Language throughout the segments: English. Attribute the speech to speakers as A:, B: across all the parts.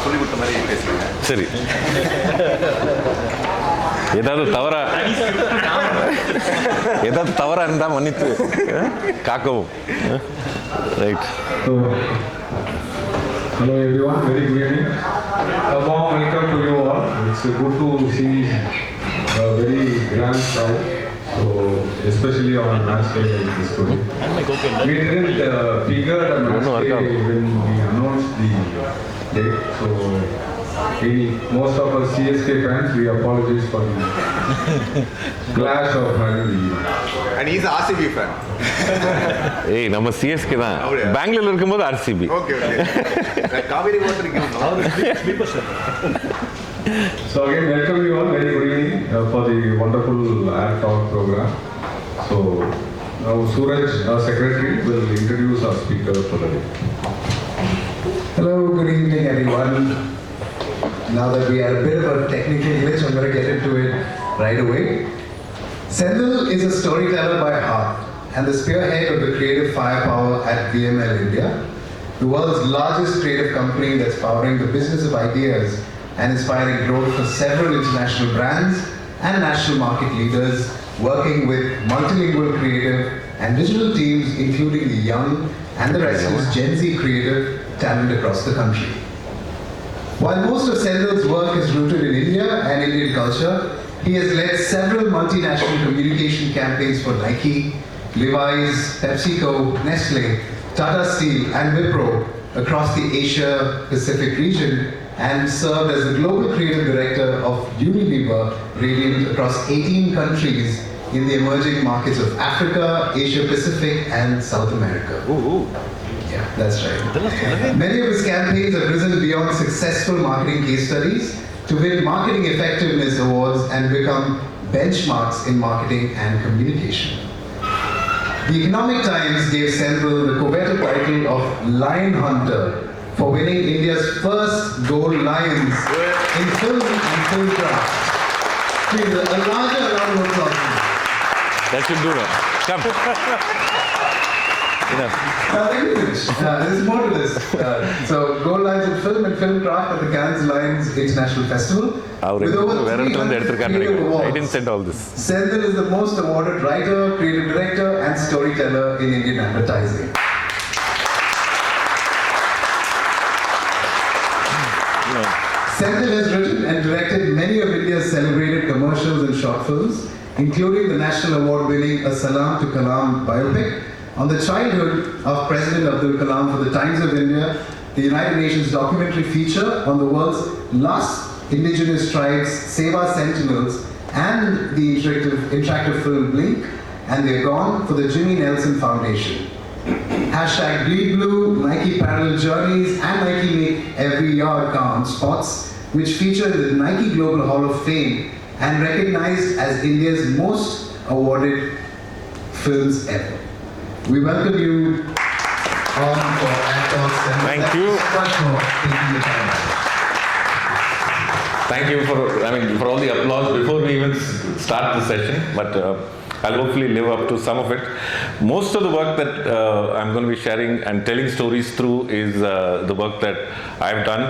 A: சொல்லி கொடுத்த மாதிரி பேசுறீங்க.
B: சரி, ஏதாவது தவறா இருந்தால் மன்னித்து காக்கவும். Right.
C: Hello everyone, very good evening. A warm welcome to you all. It's good to see a very grand crowd, so especially on Nestle and this today. We didn't figure the Nestle when we announced the date, so most of us CSK fans, we apologize for the clash of having the...
A: And he's an RCB fan.
B: ஏய், நம்ம CSK தான். பெங்களூர்ல இருக்கும்போது RCB.
A: Okay okay. Kaveri water
C: So again, welcome you all, very good evening for the wonderful ad talk program. So now Suraj, our secretary, will introduce our speaker for the day.
D: Hello, good evening everyone. Now that we are a bit of a technical glitch, I'm going to get into it right away. Senthil is a storyteller by heart and the spearhead of the creative firepower at VML India, the world's largest creative company that's powering the business of ideas and inspiring growth for several international brands and national market leaders, working with multilingual creative and digital teams, including the young and the restless Gen Z creative talent across the country. While most of Senthil's work is rooted in India and Indian culture, he has led several multinational communication campaigns for Nike, Levi's, Pepsico, Nestle, Tata Steel and Wipro across the Asia-Pacific region, and served as the Global Creative Director of Unilever, radiant across 18 countries in the emerging markets of Africa, Asia-Pacific and South America.
B: Ooh.
D: Yeah, that's right. Many of his campaigns have risen beyond successful marketing case studies to win marketing effectiveness awards and become benchmarks in marketing and communication. The Economic Times gave Senthil the coveted title of Lion Hunter for winning India's first gold lions in film and film craft. Please, a larger round of applause.
B: That should do that. Come.
D: Let me finish. There's more to this. So, gold lions in film and film craft at the Cannes Lions International Festival. With over 300 creative awards.
B: I didn't send all this.
D: Senthil is the most awarded writer, creative director and storyteller in Indian advertising. Senthil has written and directed many of India's celebrated commercials and short films, including the national award-winning A Salam to Kalam biopic on the childhood of President Abdul Kalam for the Times of India, the United Nations documentary feature on the world's last indigenous tribes, Seva Sentinels, and the interactive film Blink, and They're Gone for the Jimmy Nelson Foundation. Hashtag Bleed Blue, Nike Parallel Journeys, and Nike Make Every Yard Count spots, which feature in the Nike Global Hall of Fame and recognized as India's most awarded films ever. We welcome you on for Actors.
B: Thank you.
D: Much more taking the time.
B: Thank you for all the applause before we even start the session, but I'll hopefully live up to some of it. Most of the work that I'm going to be sharing and telling stories through is the work that I've done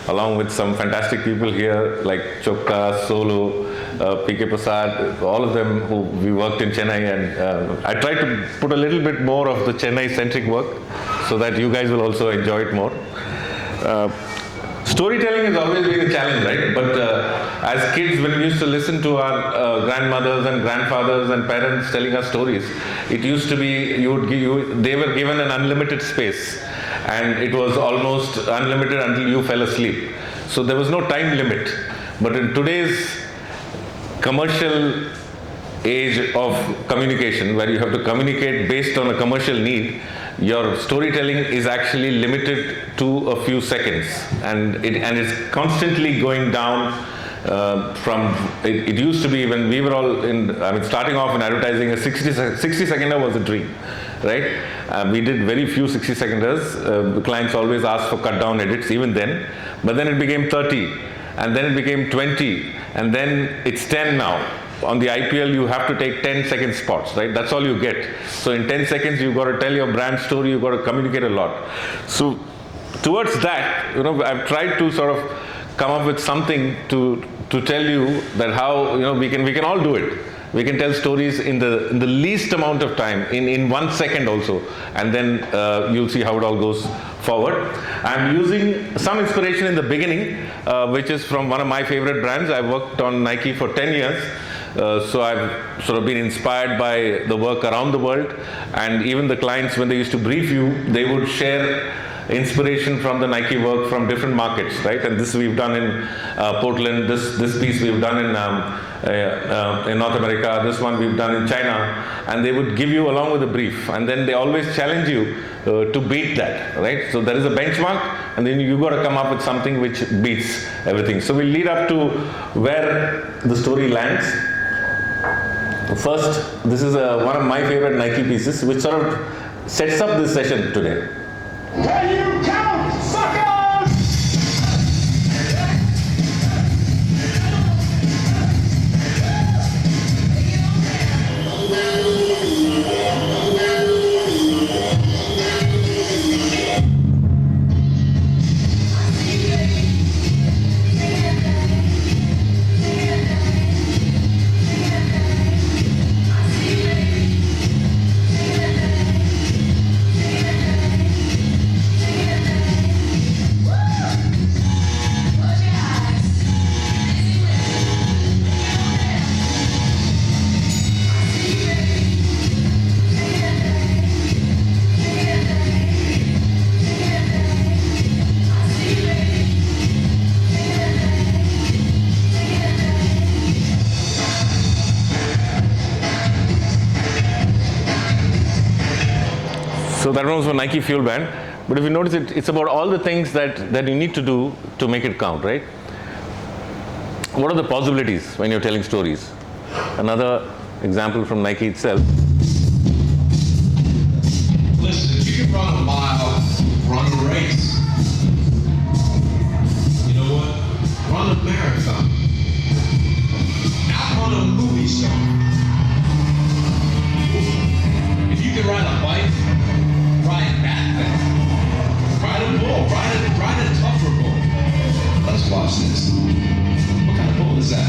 B: along with some fantastic people here like Chokka, Solo, PK Prasad, all of them who we worked in Chennai, and I tried to put a little bit more of the Chennai-centric work so that you guys will also enjoy it more. Storytelling has always been a challenge, right? But as kids, when we used to listen to our grandmothers and grandfathers and parents telling us stories, it used to be they were given an unlimited space, and it was almost unlimited until you fell asleep. So there was no time limit. But in today's commercial age of communication, where you have to communicate based on a commercial need, your storytelling is actually limited to a few seconds, and it's constantly going down. It used to be when we were all starting off in advertising, a 60-seconder was a dream, right? We did very few 60-seconders. The clients always asked for cut down edits even then, but then it became 30, and then it became 20, and then it's 10 now. On the IPL, you have to take 10-second spots, right? That's all you get. So in 10 seconds, you've got to tell your brand story, you've got to communicate a lot. So towards that, I've tried to sort of come up with something to tell you that how we can all do it. We can tell stories in the least amount of time, in 1 second also, and then you'll see how it all goes forward. I'm using some inspiration in the beginning, which is from one of my favorite brands. I worked on Nike for 10 years. So I've sort of been inspired by the work around the world, and even the clients, when they used to brief you, they would share inspiration from the Nike work from different markets, right? And this we've done in Portland, this piece we've done in North America, this one we've done in China, and they would give you along with a brief, and then they always challenge you to beat that, right? So there is a benchmark, and then you got to come up with something which beats everything. So we'll lead up to where the story lands. First, this is one of my favorite Nike pieces, which sort of sets up this session today.
E: Can you count, suckers?
B: So that one was for Nike Fuel Band. But if you notice, it's about all the things that you need to do to make it count, right? What are the possibilities when you're telling stories? Another example from Nike itself.
F: Listen, if you can run a mile, run a race. You know what? Run a marathon. Outrun a movie star. If you can ride a bike, ride that thing. Ride a bull, ride a tougher bull. Let's watch this. What kind of bull is that?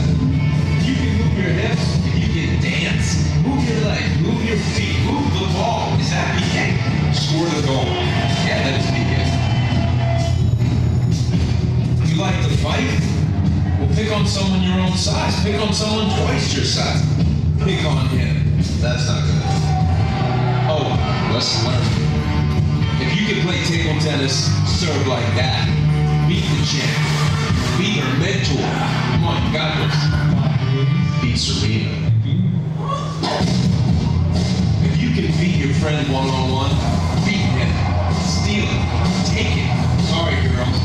F: If you can move your hips, if you can dance, move your legs, move your feet, move the ball. Is that PK? Score the goal. Yeah, that is PK. You like to fight? Well, pick on someone your own size. Pick on someone twice your size. Pick on him. That's not good. Oh, lesson learned. If you can play table tennis, serve like that, beat the champ, beat your mentor. Come on, you got this. Beat Serena. If you can beat your friend one-on-one, beat him, steal it, take it. Sorry, girls.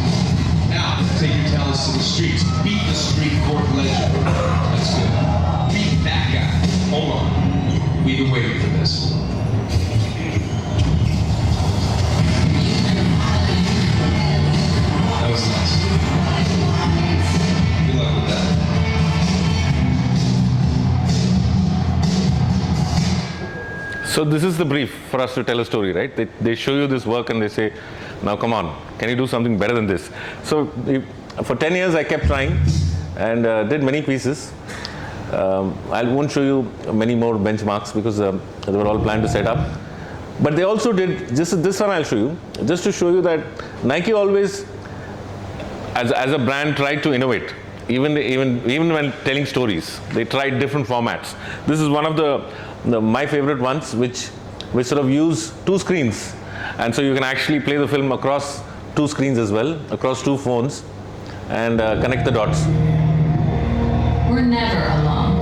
F: Now, take your talents to the streets. Beat the street court legend. That's good. Beat that guy. Hold on. We've been waiting for this. That was nice. Good luck with that.
B: So this is the brief for us to tell a story, right? They show you this work and they say, now come on, can you do something better than this? So for 10 years I kept trying and did many pieces. I won't show you many more benchmarks because they were all planned to set up. But they also did, just this one I'll show you, just to show you that Nike always, as a brand, tried to innovate. Even when telling stories, they tried different formats. This is one of my favorite ones, which sort of use two screens, and so you can actually play the film across two screens as well, across two phones, and connect the dots.
G: We're never alone,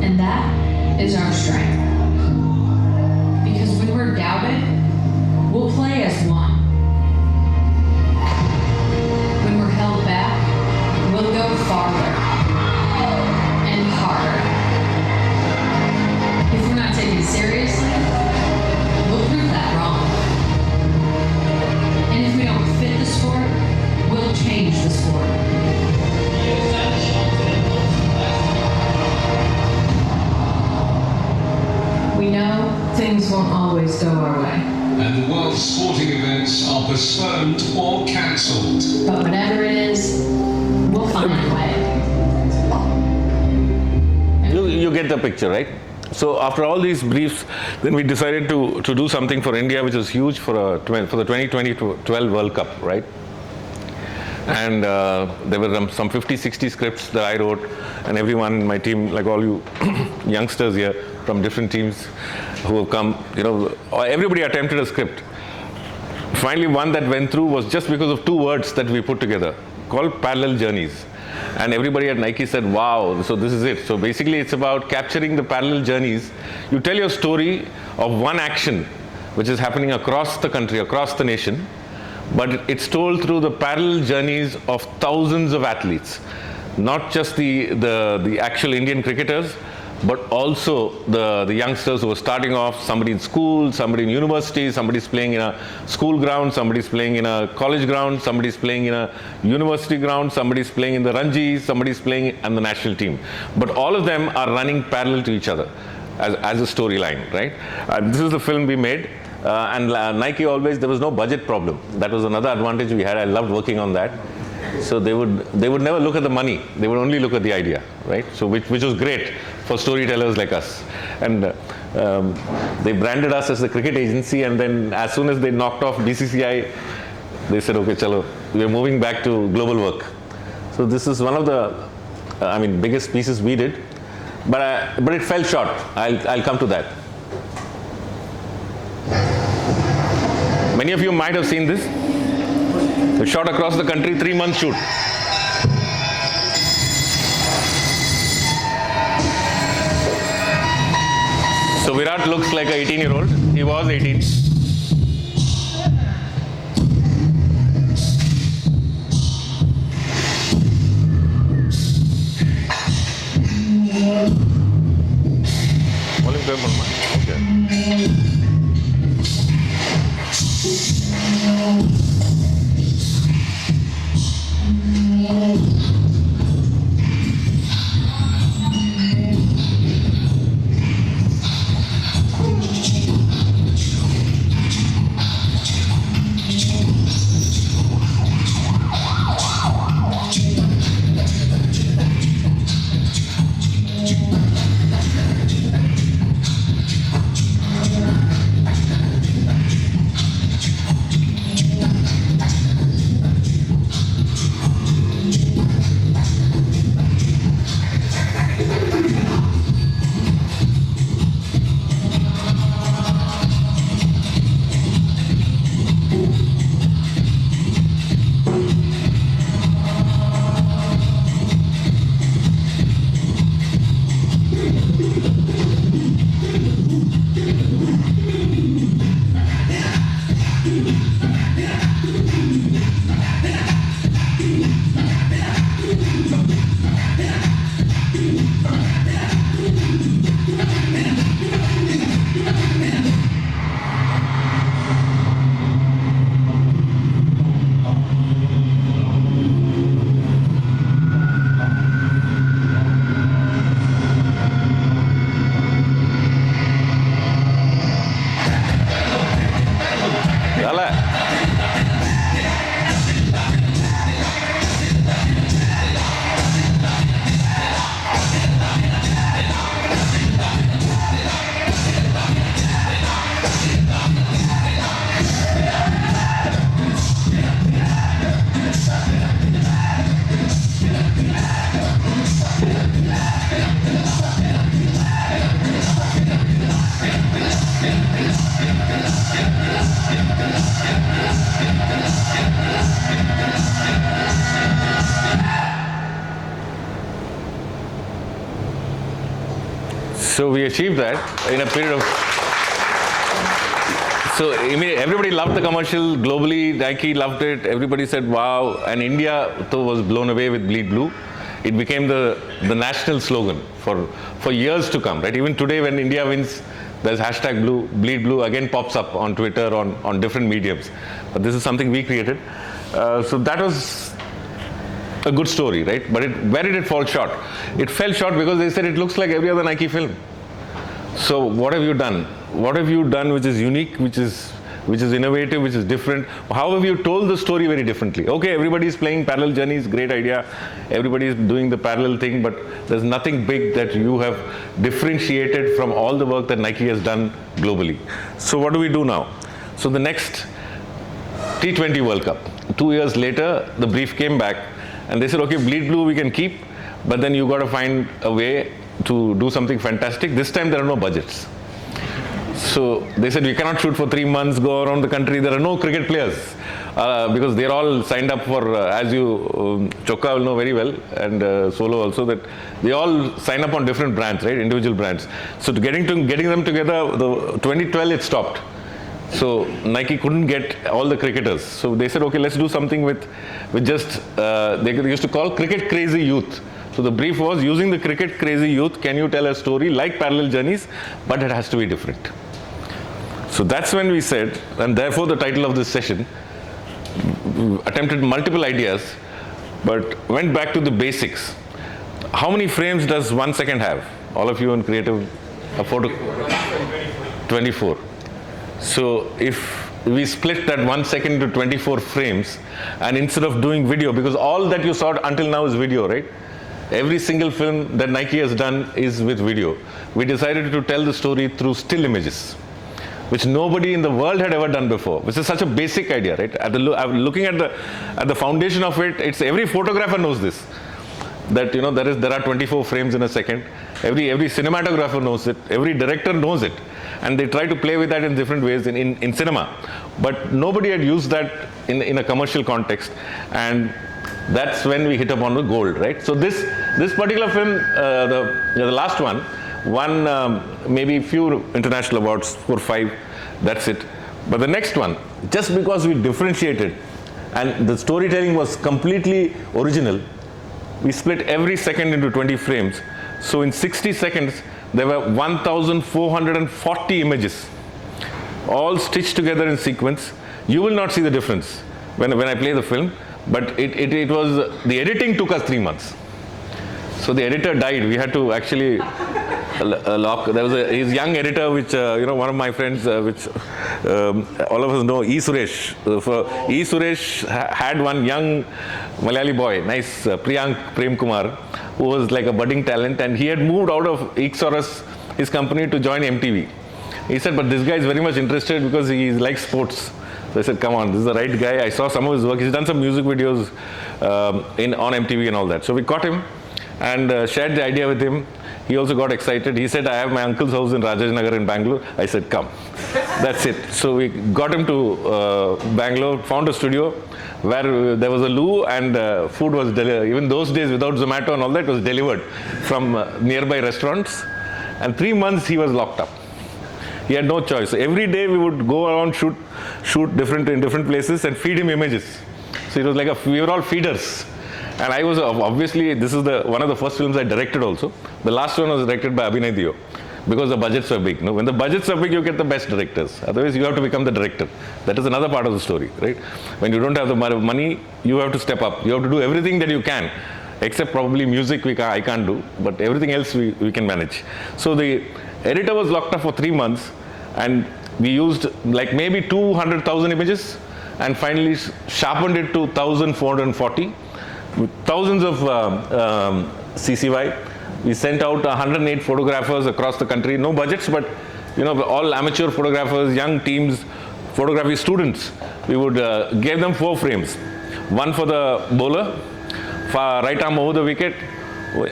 G: and that is our strength. Because when we're doubted, we'll play as one. When we're held back, we'll go farther and harder. If we're not taken seriously, we'll prove that wrong. And if we don't fit the sport, we'll change the sport. We know things won't always go our way.
F: And the world of sporting events are postponed or cancelled.
G: But whatever it is, we'll find a way.
B: You get the picture, right? So after all these briefs, then we decided to do something for India, which is huge for the 2012 World Cup, right? And there were some 50-60 scripts that I wrote, and everyone in my team, like all you youngsters here from different teams who have come, everybody attempted a script. Finally, one that went through was just because of two words that we put together, called Parallel Journeys. And everybody at Nike said, wow, so this is it. So basically it's about capturing the parallel journeys. You tell your story of one action which is happening across the country, across the nation, but it's told through the parallel journeys of thousands of athletes. Not just the actual Indian cricketers, but also the youngsters who are starting off, somebody in school, somebody in university, somebody's playing in a school ground, somebody's playing in a college ground, somebody's playing in a university ground, somebody's playing in the Ranji, somebody's playing in the national team. But all of them are running parallel to each other as a storyline, right? This is the film we made. And Nike always, there was no budget problem. That was another advantage we had. I loved working on that. So they would never look at the money. They would only look at the idea, right? So which was great for storytellers like us. And they branded us as the cricket agency, and then as soon as they knocked off BCCI, they said, okay, chalo, we're moving back to global work. So this is one of the, biggest pieces we did, but it fell short. I'll come to that. Many of you might have seen this. A shot across the country, 3-month shoot. So Virat looks like an 18-year-old. He was 18. Okay. So we achieved that in a period of... So everybody loved the commercial globally. Nike loved it. Everybody said, wow. And India was blown away with Bleed Blue. It became the national slogan for years to come, right? Even today when India wins, there's hashtag blue, Bleed Blue again pops up on Twitter, on different mediums. But this is something we created. So that was a good story, right? But where did it fall short? It fell short because they said it looks like every other Nike film. So what have you done? What have you done which is unique, which is which is innovative, which is different? How have you told the story very differently? Okay, everybody is playing parallel journeys, great idea. Everybody is doing the parallel thing, but there's nothing big that you have differentiated from all the work that Nike has done globally. So what do we do now? So the next T20 World Cup, 2 years later, the brief came back and they said, okay, bleed blue we can keep, but then you got to find a way to do something fantastic. This time there are no budgets. So they said, we cannot shoot for 3 months, go around the country. There are no cricket players because they're all signed up for, as you, Chokka will know very well, and Solo also, that they all sign up on different brands, right? Individual brands. So getting them together, the 2012 it stopped. So Nike couldn't get all the cricketers. So they said, okay, let's do something with just, they used to call cricket crazy youth. So the brief was, using the cricket crazy youth, can you tell a story like Parallel Journeys, but it has to be different. So that's when we said, and therefore the title of this session, attempted multiple ideas, but went back to the basics. How many frames does 1 second have? All of you in creative, a photo? 24. So if we split that 1 second into 24 frames, and instead of doing video, because all that you saw until now is video, right? Every single film that Nike has done is with video. We decided to tell the story through still images, which nobody in the world had ever done before, which is such a basic idea, right? Looking at the foundation of it, it's every photographer knows this, that there are 24 frames in a second. Every cinematographer knows it. Every director knows it, and they try to play with that in different ways in cinema. But nobody had used that in a commercial context, and that's when we hit upon the gold, right? So this particular film, the last one, won maybe few international awards, 4 or 5, that's it. But the next one, just because we differentiated and the storytelling was completely original, we split every second into 20 frames. So in 60 seconds, there were 1,440 images, all stitched together in sequence. You will not see the difference when I play the film, but it was, the editing took us 3 months. So the editor died. We had to actually lock. There was his young editor, which one of my friends, which all of us know, E. Suresh. E. Suresh had one young Malayali boy, nice Priyank Prem Kumar, who was like a budding talent, and he had moved out of Ixoros, his company, to join MTV. He said, but this guy is very much interested because he likes sports. So I said, come on, this is the right guy. I saw some of his work. He's done some music videos on MTV and all that. So we caught him and shared the idea with him. He also got excited. He said, I have my uncle's house in Rajajnagar in Bangalore. I said, come. That's it. So we got him to Bangalore, found a studio where there was a loo and food was delivered. Even those days, without Zomato and all that, was delivered from nearby restaurants. And 3 months he was locked up. He had no choice. So every day we would go around, shoot in different places and feed him images. So it was like we were all feeders. And I was obviously, this is one of the first films I directed also. The last one was directed by Abhinay Dio, because the budgets were big. When the budgets are big, you get the best directors. Otherwise, you have to become the director. That is another part of the story, right? When you don't have the money, you have to step up. You have to do everything that you can, except probably music I can't do, but everything else we can manage. So the editor was locked up for 3 months, and we used like maybe 200,000 images, and finally sharpened it to 1,440. With thousands of CCY. We sent out 108 photographers across the country, no budgets, but all amateur photographers, young teams, photography students. We would give them 4 frames. One for the bowler, right arm over the wicket.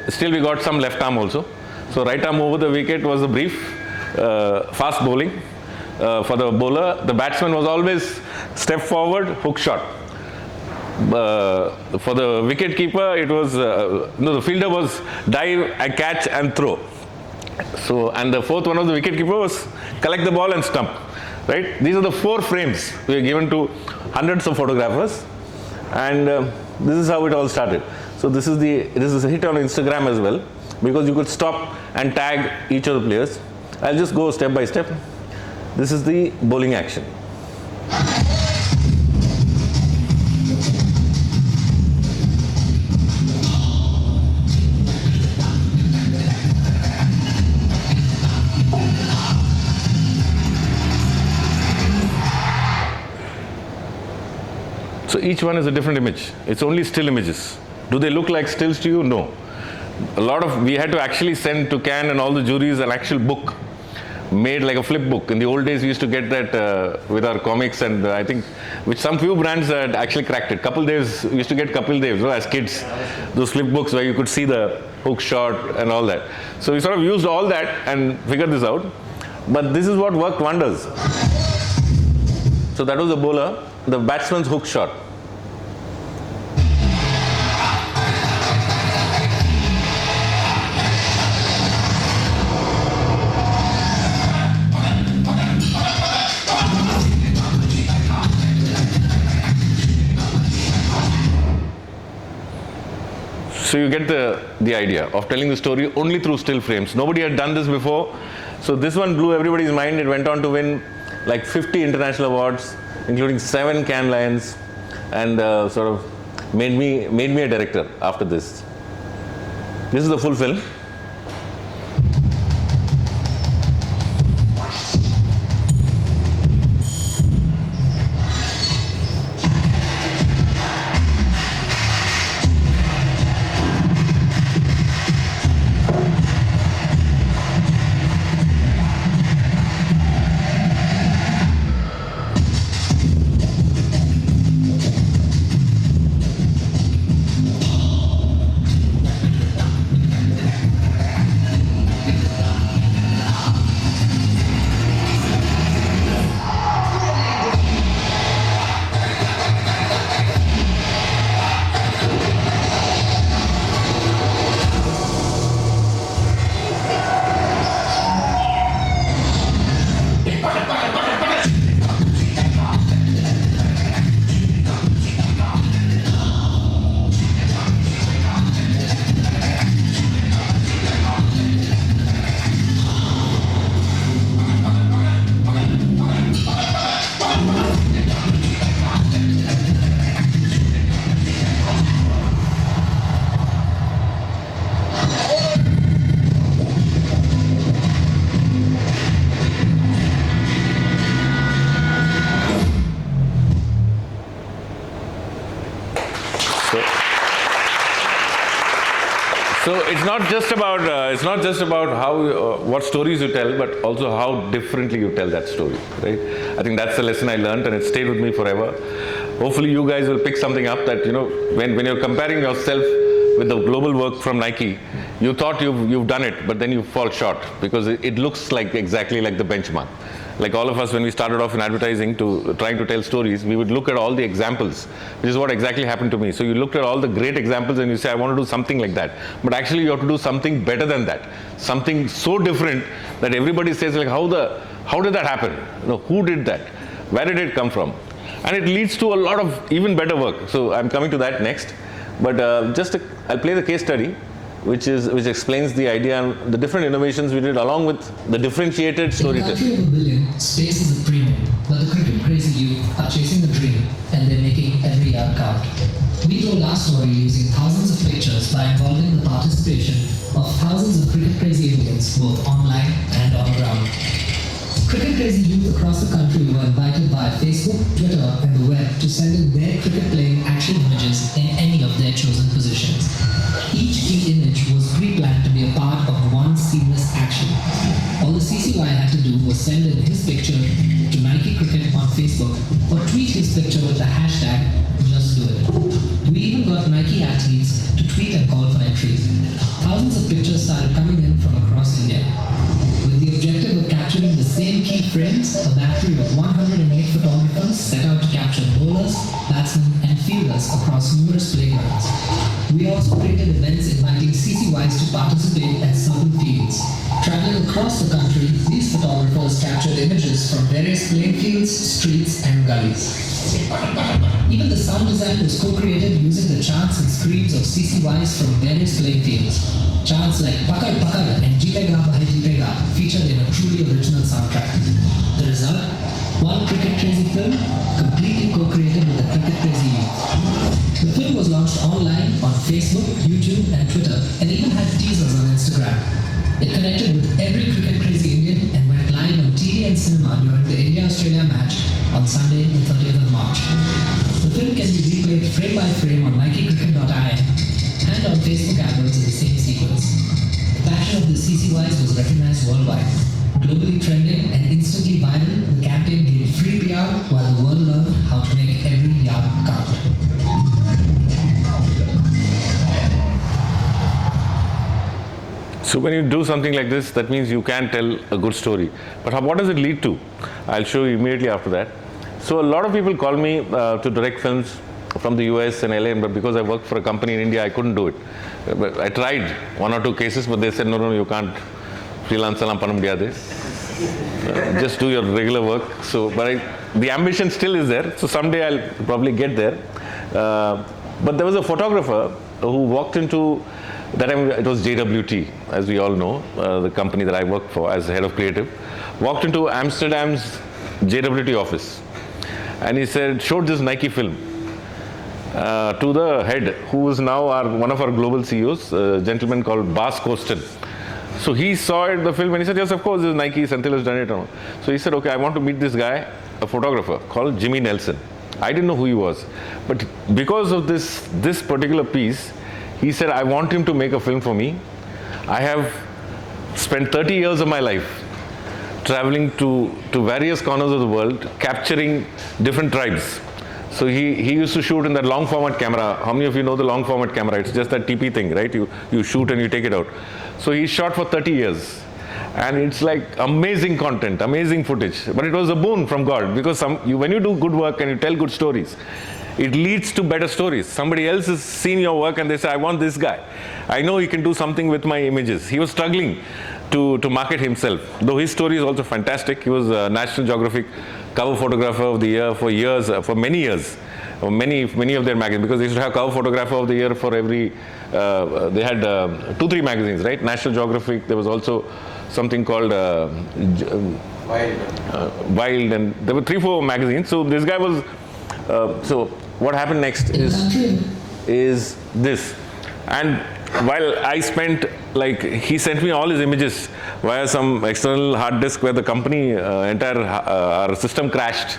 B: Still we got some left arm also. So right arm over the wicket was the brief, fast bowling. For the bowler, the batsman was always step forward, hook shot. For the wicket keeper, it was the fielder was dive, catch and throw. So, and the fourth one of the wicket keeper was collect the ball and stump. Right? These are the 4 frames we were given to hundreds of photographers, and this is how it all started. So this is a hit on Instagram as well, because you could stop and tag each of the players. I'll just go step by step. This is the bowling action. each one is a different image. It's only still images. Do they look like stills to you? No. We had to actually send to Cannes and all the juries an actual book made like a flip book. In the old days, we used to get that with our comics, and I think which some few brands had actually cracked it. Kapil Dev's, we used to get Kapil Dev's, as kids, those flip books where you could see the hook shot and all that. So we sort of used all that and figured this out. But this is what worked wonders. So that was the bowler, the batsman's hook shot. So you get the idea of telling the story only through still frames. Nobody had done this before. So this one blew everybody's mind. It went on to win like 50 international awards, including 7 Cannes Lions, and sort of made me a director after this. This is the full film. So it's not just about how what stories you tell, but also how differently you tell that story, right? I think that's the lesson I learned, and it stayed with me forever. Hopefully, you guys will pick something up that, you know, when you're comparing yourself with the global work from Nike, you thought you've done it, but then you fall short because it looks like exactly like the benchmark. Like all of us, when we started off in advertising trying to tell stories, we would look at all the examples, which is what exactly happened to me. So you looked at all the great examples and you say, I want to do something like that. But actually you have to do something better than that. Something so different that everybody says, like, how did that happen? You know, who did that? Where did it come from? And it leads to a lot of even better work. So I'm coming to that next. But I'll play the case study, which explains the idea and the different innovations we did along with the differentiated storytelling.
H: In a country of a billion, space is a premium, but the cricket crazy youth are chasing the dream and they're making every yard count. We told our story using thousands of pictures by involving the participation of thousands of cricket crazy Indians, both online and on ground. Cricket crazy youth across the country were invited by Facebook, Twitter, and the web to send in their cricket playing action images in any of their chosen positions. Each key image was pre-planned to be a part of one seamless action. All the CCY had to do was send in his picture to Nike Cricket on Facebook or tweet his picture with the hashtag #JustDoIt. We even got Nike athletes to tweet and call for entries. Thousands of pictures started coming in from across India. With the objective of capturing the same key frames, a battery of 108 photographers set out to capture bowlers, batsmen, and fielders across numerous playgrounds. We also created events inviting CCYs to participate at certain fields. Traveling across the country, these photographers captured images from various playing fields, streets, and gullies. Even the sound design was co-created using the chants and screams of CCYs from various playing fields. Chants like Pakad Pakad and Jeetega Bhai Jeetega featured in a truly original soundtrack. The result? One cricket crazy film, completely co-created with the cricket crazy youth. The film was launched online on Facebook, YouTube, and Twitter, and even had teasers on Instagram. It connected with every cricket crazy Indian and went live on TV and cinema during the India-Australia match on Sunday, the 30th of March. The film can can be replayed frame by frame on NikeCricket.in and on Facebook adverts in the same sequence. The passion of the CCYs was recognized worldwide. Globally trending and instantly viral, the campaign gained free PR while the world learned how to make every yard count.
B: So when you do something like this, that means you can tell a good story. But what does it lead to? I'll show you immediately after that. So a lot of people call me to direct films from the US and LA, but because I worked for a company in India, I couldn't do it. But I tried 1 or 2 cases, but they said, no, you can't. Freelance alam panna mudiyadhu. Just do your regular work. So, but the ambition still is there. So someday I'll probably get there. But there was a photographer who walked into, that time it was JWT, as we all know, the company that I worked for as head of creative, walked into Amsterdam's JWT office. And he said, showed this Nike film to the head, who is now one of our global CEOs, a gentleman called Bas Kosten. So he saw the film and he said, yes, of course, this is Nike, Senthil has done it. So he said, okay, I want to meet this guy, a photographer called Jimmy Nelson. I didn't know who he was. But because of this particular piece, he said, I want him to make a film for me. I have spent 30 years of my life traveling to various corners of the world, capturing different tribes. So he used to shoot in that long format camera. How many of you know the long format camera? It's just that TP thing, right? You shoot and you take it out. So he shot for 30 years. And it's like amazing content, amazing footage. But it was a boon from God, because when you do good work and you tell good stories, it leads to better stories. Somebody else has seen your work and they say, I want this guy. I know he can do something with my images. He was struggling to market himself, though his story is also fantastic. He was a National Geographic cover photographer of the year for years, for many years, many of their magazines, because they used to have cover photographer of the year for every, they had 2-3 magazines, right? National Geographic, there was also something called Wild, and there were 3-4 magazines. So this guy was, so what happened next is this. And while I spent, he sent me all his images via some external hard disk where the company, entire our system crashed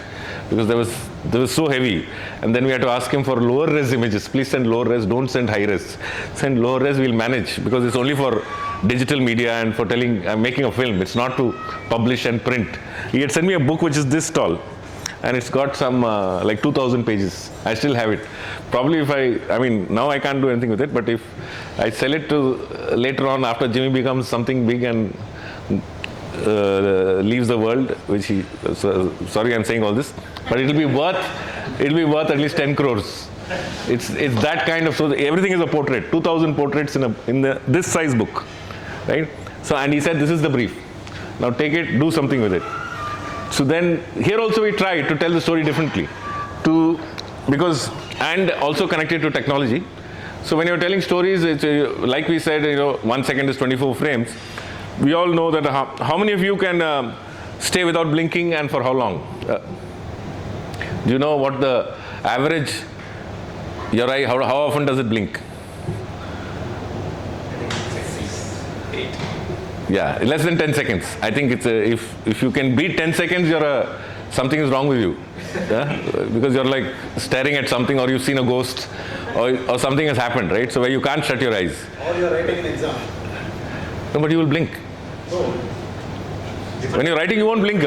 B: because they was so heavy. And then we had to ask him for lower res images. Please send lower res, don't send high res. Send lower res, we'll manage, because it's only for digital media and for making a film. It's not to publish and print. He had sent me a book which is this tall. And it's got some 2,000 pages. I still have it. Probably I mean, now I can't do anything with it, but if I sell it to later on, after Jimmy becomes something big and leaves the world, which sorry I'm saying all this, but it'll be worth at least 10 crores. It's that kind of, so everything is a portrait, 2,000 portraits in this size book, right? So, and he said, this is the brief. Now take it, do something with it. So then, here also we tried to tell the story differently, and also connected to technology. So when you're telling stories, it's like we said, 1 second is 24 frames. We all know that how many of you can stay without blinking, and for how long? Do you know what the average, your eye, how often does it blink?
A: 8.
B: Yeah, less than 10 seconds. I think it's if you can beat 10 seconds, something is wrong with you. Yeah? Because you're staring at something, or you've seen a ghost, or something has happened, right? So where you can't shut your eyes.
E: Or you're writing an exam.
B: No, but you will blink.
E: Oh.
B: When you're writing, you won't blink.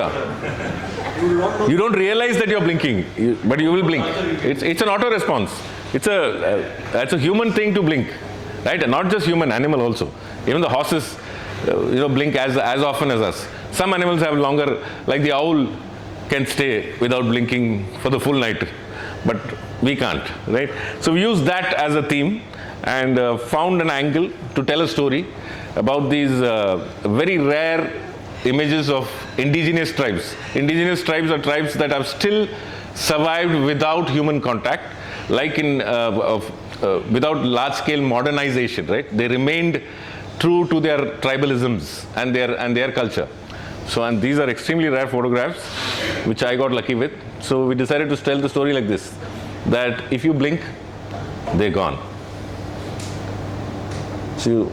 B: You don't realize that you're blinking, but you will blink. It's an auto response. It's a human thing to blink, right? And not just human, animal also. Even the horses, blink as often as us. Some animals have longer, like the owl can stay without blinking for the full night, but we can't, right? So we use that as a theme and found an angle to tell a story about these very rare images of indigenous tribes. Indigenous tribes are tribes that have still survived without human contact, like without large-scale modernization, right? They remained true to their tribalisms and their culture. So, and these are extremely rare photographs, which I got lucky with. So we decided to tell the story like this, that if you blink, they're gone. So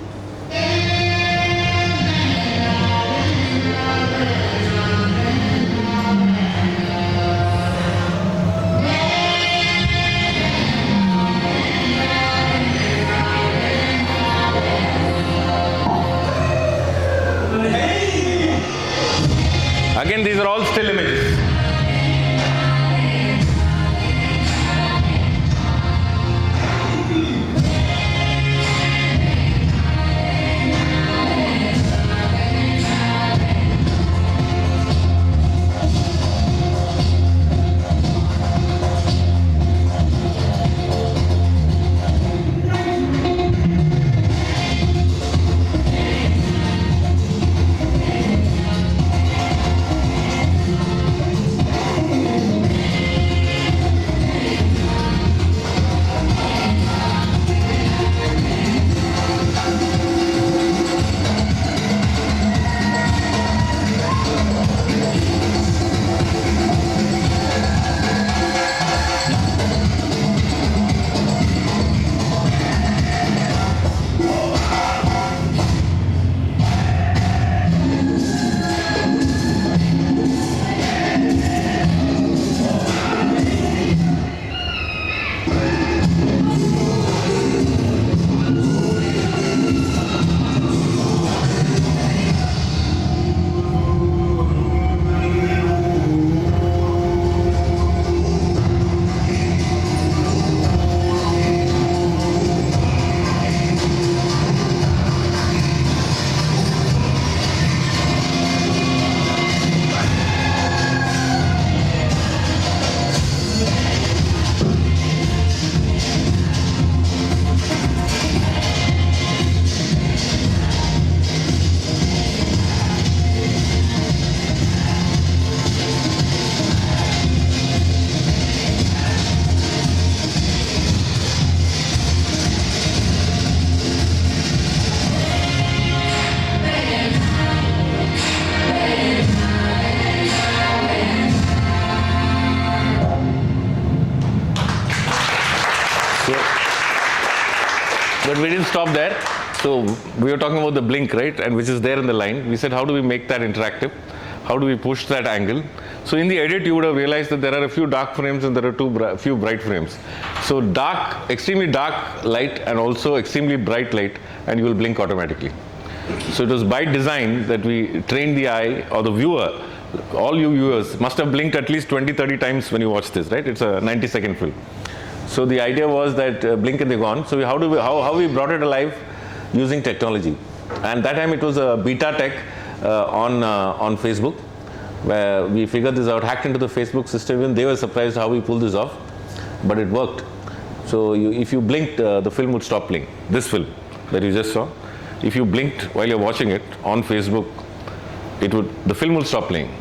B: again, these are all still images. But we didn't stop there. So we were talking about the blink, right? And which is there in the line. We said, how do we make that interactive? How do we push that angle? So in the edit, you would have realized that there are a few dark frames and there are few bright frames. So dark, extremely dark light and also extremely bright light, and you will blink automatically. So it was by design that we trained the eye or the viewer. All you viewers must have blinked at least 20-30 times when you watch this, right? It's a 90-second film. So the idea was that blink and they're gone. So how we brought it alive? Using technology. And that time it was a beta tech on Facebook, where we figured this out, hacked into the Facebook system. Even they were surprised how we pulled this off, but it worked. So if you blinked, the film would stop playing. This film that you just saw, if you blinked while you're watching it on Facebook, the film will stop playing.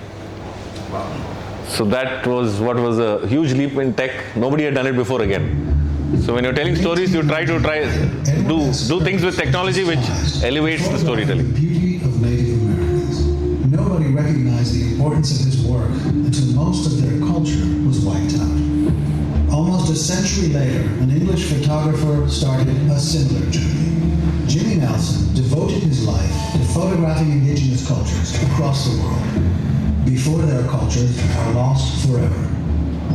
B: So that was what was a huge leap in tech. Nobody had done it before again. So when you're telling stories, you try to do things with technology which elevates the storytelling.
I: The beauty of Native Americans. Nobody recognized the importance of his work until most of their culture was wiped out. Almost a century later, an English photographer started a similar journey. Jimmy Nelson devoted his life to photographing indigenous cultures across the world before their cultures are lost forever.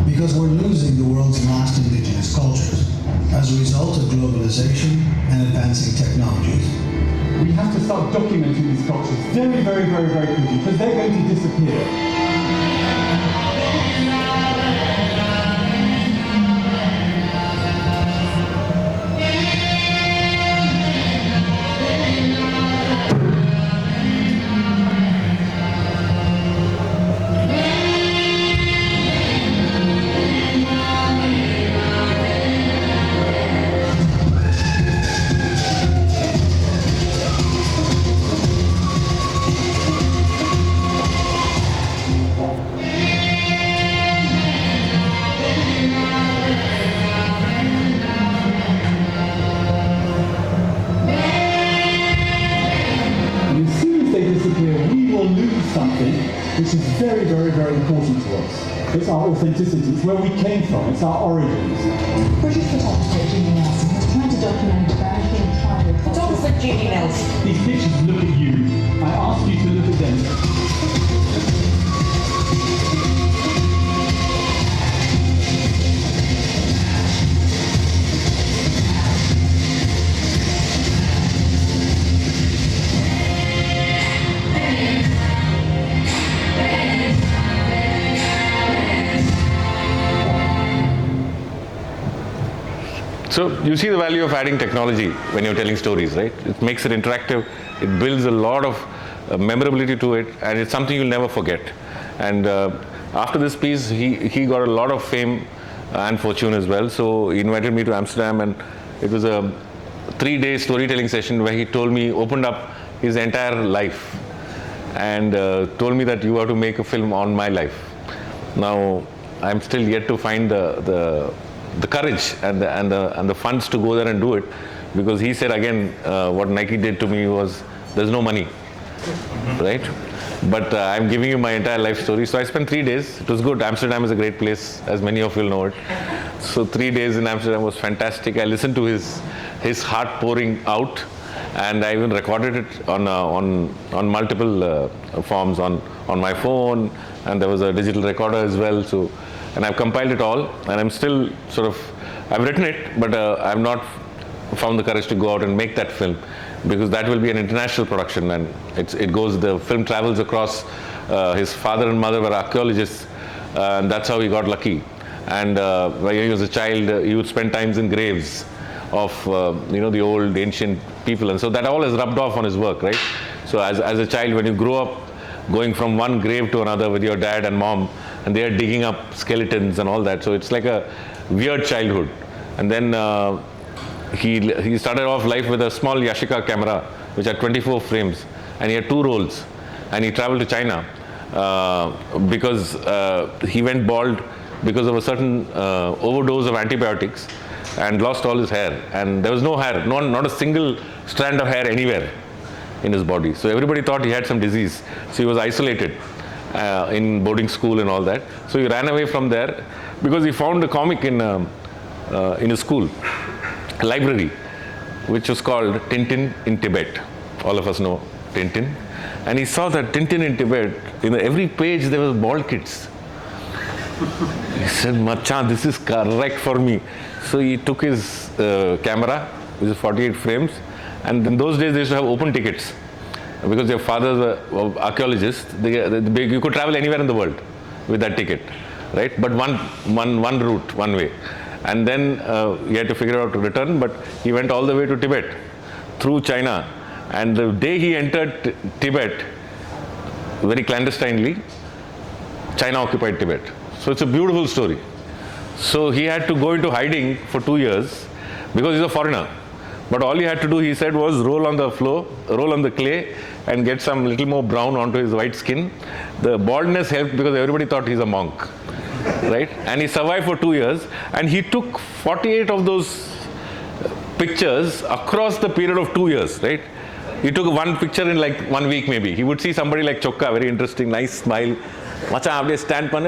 I: Because we're losing the world's last indigenous cultures as a result of globalization and advancing technologies.
E: We have to start documenting these cultures very, very, very, very quickly because they're going to disappear. Which is very, very, very important to us. It's our authenticity, it's where we came from, it's our origins.
J: British photographer Jimmy Nelson was trying to document American tribal culture. Photographer Jimmy Nelson.
E: These pictures look at you. I ask you to look at them.
B: So you see the value of adding technology when you're telling stories, right? It makes it interactive. It builds a lot of memorability to it, and it's something you'll never forget. And after this piece, he got a lot of fame and fortune as well. So he invited me to Amsterdam, and it was a 3-day storytelling session where he opened up his entire life, and told me that you have to make a film on my life. Now, I'm still yet to find the courage and the funds to go there and do it, because he said again, what Nike did to me was, there's no money, right? But I'm giving you my entire life story. So I spent 3 days. It was good. Amsterdam is a great place, as many of you will know it. So 3 days in Amsterdam was fantastic. I listened to his heart pouring out, and I even recorded it on multiple forms, on my phone, and there was a digital recorder as well. So, and I've compiled it all, and I'm still I've written it, but I've not found the courage to go out and make that film, because that will be an international production, and the film travels across. His father and mother were archaeologists, and that's how he got lucky. And when he was a child, he would spend times in graves of the old ancient people, and so that all has rubbed off on his work, right? So as a child, when you grow up going from one grave to another with your dad and mom, and they are digging up skeletons and all that, so it's like a weird childhood. And then he started off life with a small Yashica camera, which had 24 frames, and he had 2 rolls, and he traveled to China because he went bald because of a certain overdose of antibiotics, and lost all his hair, and there was no hair, not a single strand of hair anywhere in his body. So everybody thought he had some disease. So he was isolated in boarding school and all that. So he ran away from there because he found a comic in his school library, which was called Tintin in Tibet. All of us know Tintin. And he saw that Tintin in Tibet, every page there was bald kids. He said, "Machan, this is correct for me." So he took his camera, which is 48 frames, and in those days they used to have open tickets, because their fathers were archaeologists. You could travel anywhere in the world with that ticket, right? But one route, one way. And then he had to figure out to return, but he went all the way to Tibet through China. And the day he entered Tibet, very clandestinely, China occupied Tibet. So it's a beautiful story. So he had to go into hiding for 2 years because he's a foreigner. But all he had to do, he said, was roll on the floor, roll on the clay, and get some little more brown onto his white skin. The baldness helped because everybody thought he's a monk, right? And he survived for 2 years, and he took 48 of those pictures across the period of 2 years, right? He took one picture in like 1 week maybe. He would see somebody like Chokka, very interesting, nice smile. Macha, aapne stand panne?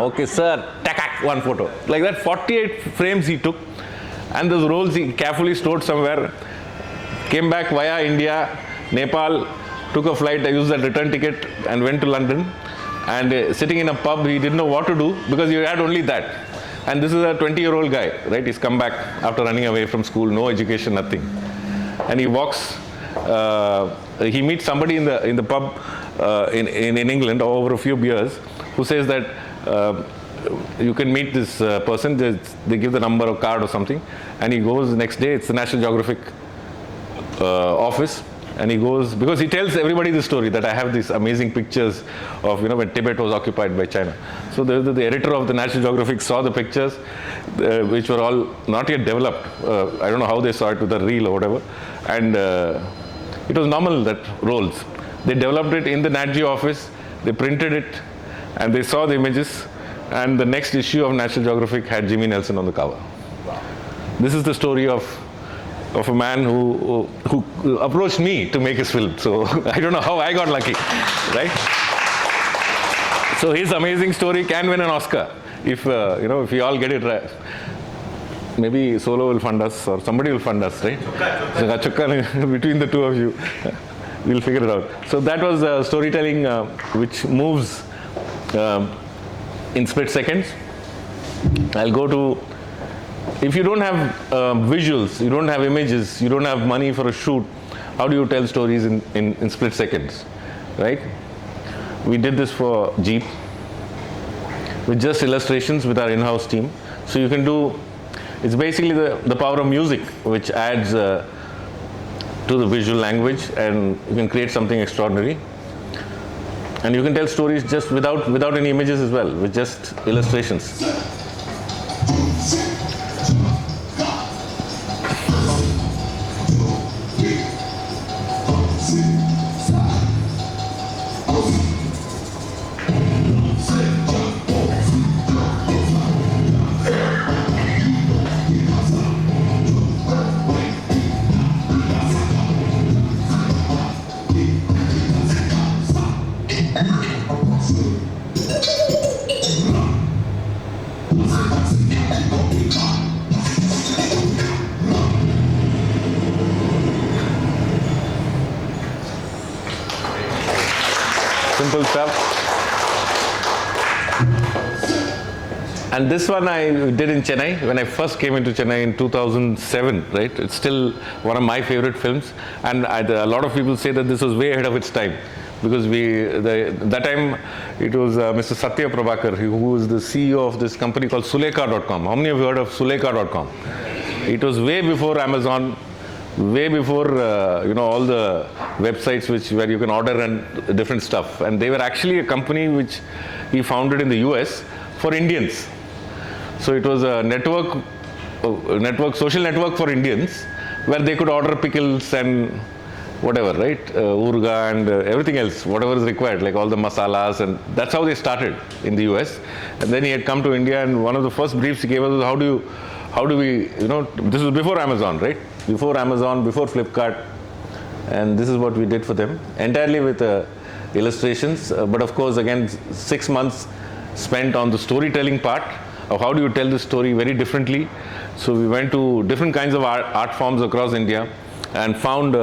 B: Okay, sir. Takak, one photo. Like that, 48 frames he took. And those rolls he carefully stored somewhere. Came back via India, Nepal, took a flight, I used that return ticket and went to London. And sitting in a pub, he didn't know what to do because he had only that. And this is a 20-year-old guy, right? He's come back after running away from school, no education, nothing. And he walks, he meets somebody in the pub in England over a few beers who says that you can meet this person, they give the number or card or something, and he goes the next day. It's the National Geographic office, and he goes, because he tells everybody the story that I have these amazing pictures of when Tibet was occupied by China. So the editor of the National Geographic saw the pictures, which were all not yet developed. I don't know how they saw it with a reel or whatever, and it was normal that rolls. They developed it in the Nat Geo office, they printed it, and they saw the images, and the next issue of National Geographic had Jimmy Nelson on the cover. This is the story of a man who approached me to make his film. So I don't know how I got lucky, right? So his amazing story can win an Oscar if if we all get it right. Maybe Solo will fund us or somebody will fund us, right? Between the two of you, we'll figure it out. So that was storytelling which moves in split seconds. I'll go to, if you don't have visuals, you don't have images, you don't have money for a shoot, how do you tell stories in split seconds, right? We did this for Jeep with just illustrations with our in-house team. So you can do It's basically the power of music, which adds to the visual language, and you can create something extraordinary. And you can tell stories just without any images as well, with just illustrations. Simple stuff. And this one I did in Chennai when I first came into Chennai in 2007, right? It's still one of my favorite films, and a lot of people say that this was way ahead of its time, because that time it was Mr. Satya Prabhakar, who was the CEO of this company called Sulekha.com. How many of you heard of Sulekha.com? It was way before Amazon, way before all the websites where you can order and different stuff. And they were actually a company which he founded in the US for Indians. So it was a social network for Indians, where they could order pickles and whatever, right? Urga and everything else, whatever is required, like all the masalas, and that's how they started in the US. And then he had come to India, and one of the first briefs he gave us was how do we, this was before Amazon, right? Before Amazon, before Flipkart, and this is what we did for them, entirely with illustrations. But of course, again, 6 months spent on the storytelling part of how do you tell the story very differently. So we went to different kinds of art forms across India and found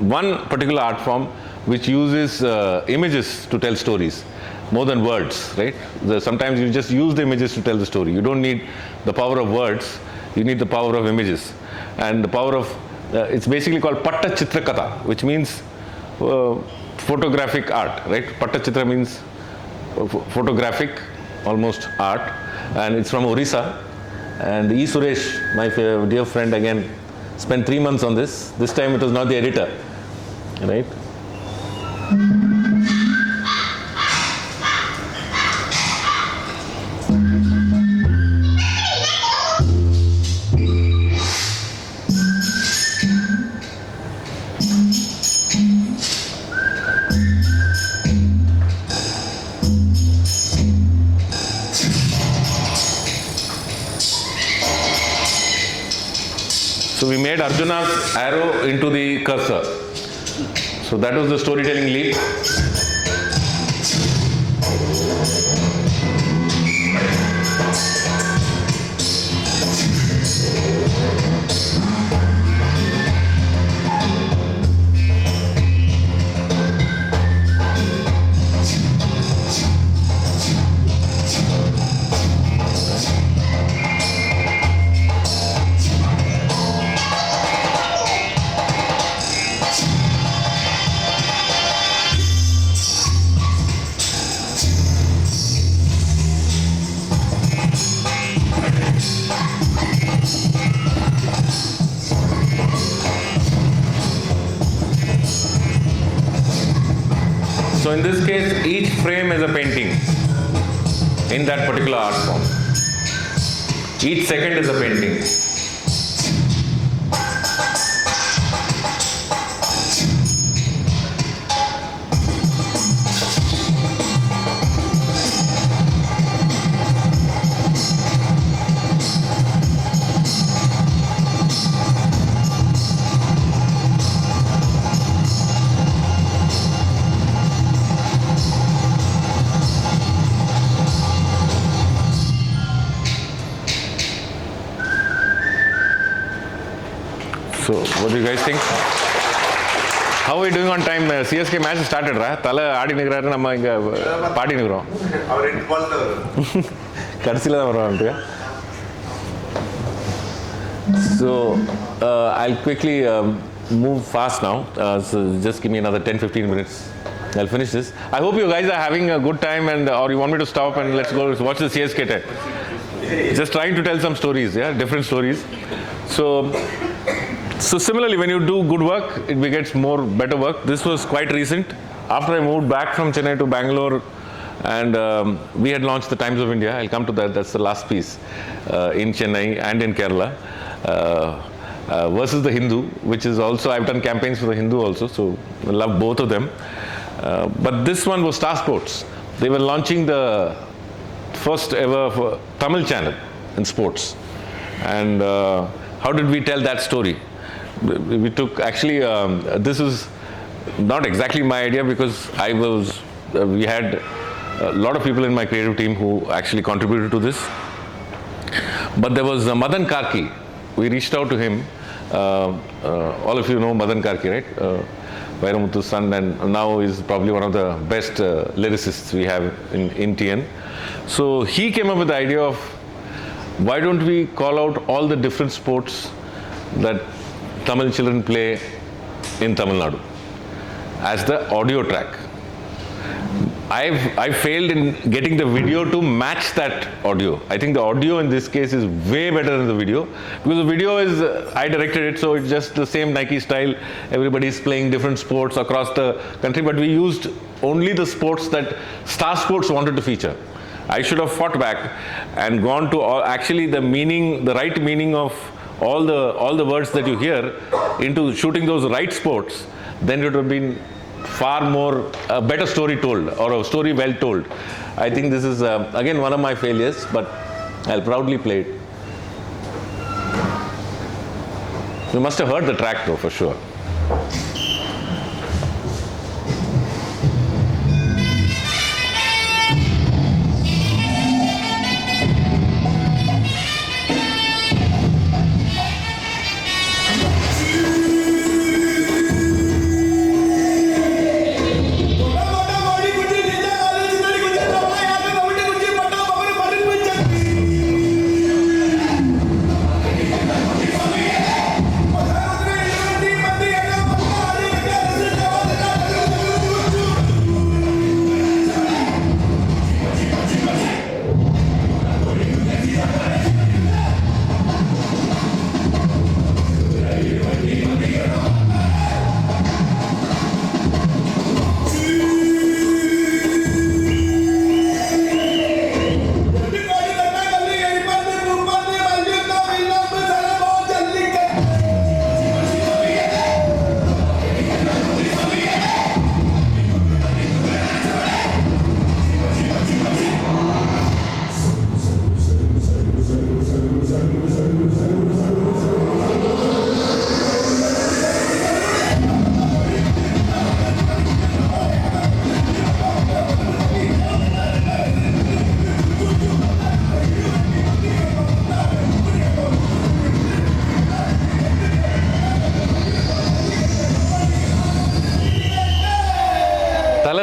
B: one particular art form which uses images to tell stories more than words, right? Sometimes you just use the images to tell the story. You don't need the power of words, you need the power of images. And the power of, it's basically called Patta Chitrakatha, which means photographic art, right? Patta Chitra means photographic, almost art, and it's from Orissa. And E. Suresh, my dear friend, again, spent 3 months on this. This time it was not the editor, right? So we made Arjuna's arrow into the cursor. So that was the storytelling leap. So in this case, each frame is a painting in that particular art form. Each second is a painting. So, what do you guys think? How are we doing on time? CSK match started, right? Tala aadi nigraru namma inga party nigrom.
A: Our end ball the
B: Karsila da varuvaanga. So, I'll quickly move fast now. So just give me another 10-15 minutes. I'll finish this. I hope you guys are having a good time, and or you want me to stop and let's go watch the CSK time. Just trying to tell some stories, yeah, different stories. So similarly, when you do good work, it begets more better work. This was quite recent. After I moved back from Chennai to Bangalore, and we had launched the Times of India. I'll come to that. That's the last piece in Chennai and in Kerala. Versus the Hindu, which is also, I've done campaigns for the Hindu also, so I love both of them. But this one was Star Sports. They were launching the first ever Tamil channel in sports. And how did we tell that story? We took, actually, this is not exactly my idea, because we had a lot of people in my creative team who actually contributed to this. But there was Madan Karki. We reached out to him. All of you know Madan Karki, right? Vairamuthu's son, and now is probably one of the best lyricists we have in TN. So he came up with the idea of, why don't we call out all the different sports that Tamil children play in Tamil Nadu as the audio track. I failed in getting the video to match that audio. I think the audio in this case is way better than the video, because the video is, I directed it, so it's just the same Nike style. Everybody's playing different sports across the country, but we used only the sports that Star Sports wanted to feature. I should have fought back and gone to actually the meaning, the right meaning of all the words that you hear into shooting those right sports. Then it would have been far more, a better story told, or a story well told. I think this is, again, one of my failures, but I'll proudly play it. You must have heard the track though, for sure.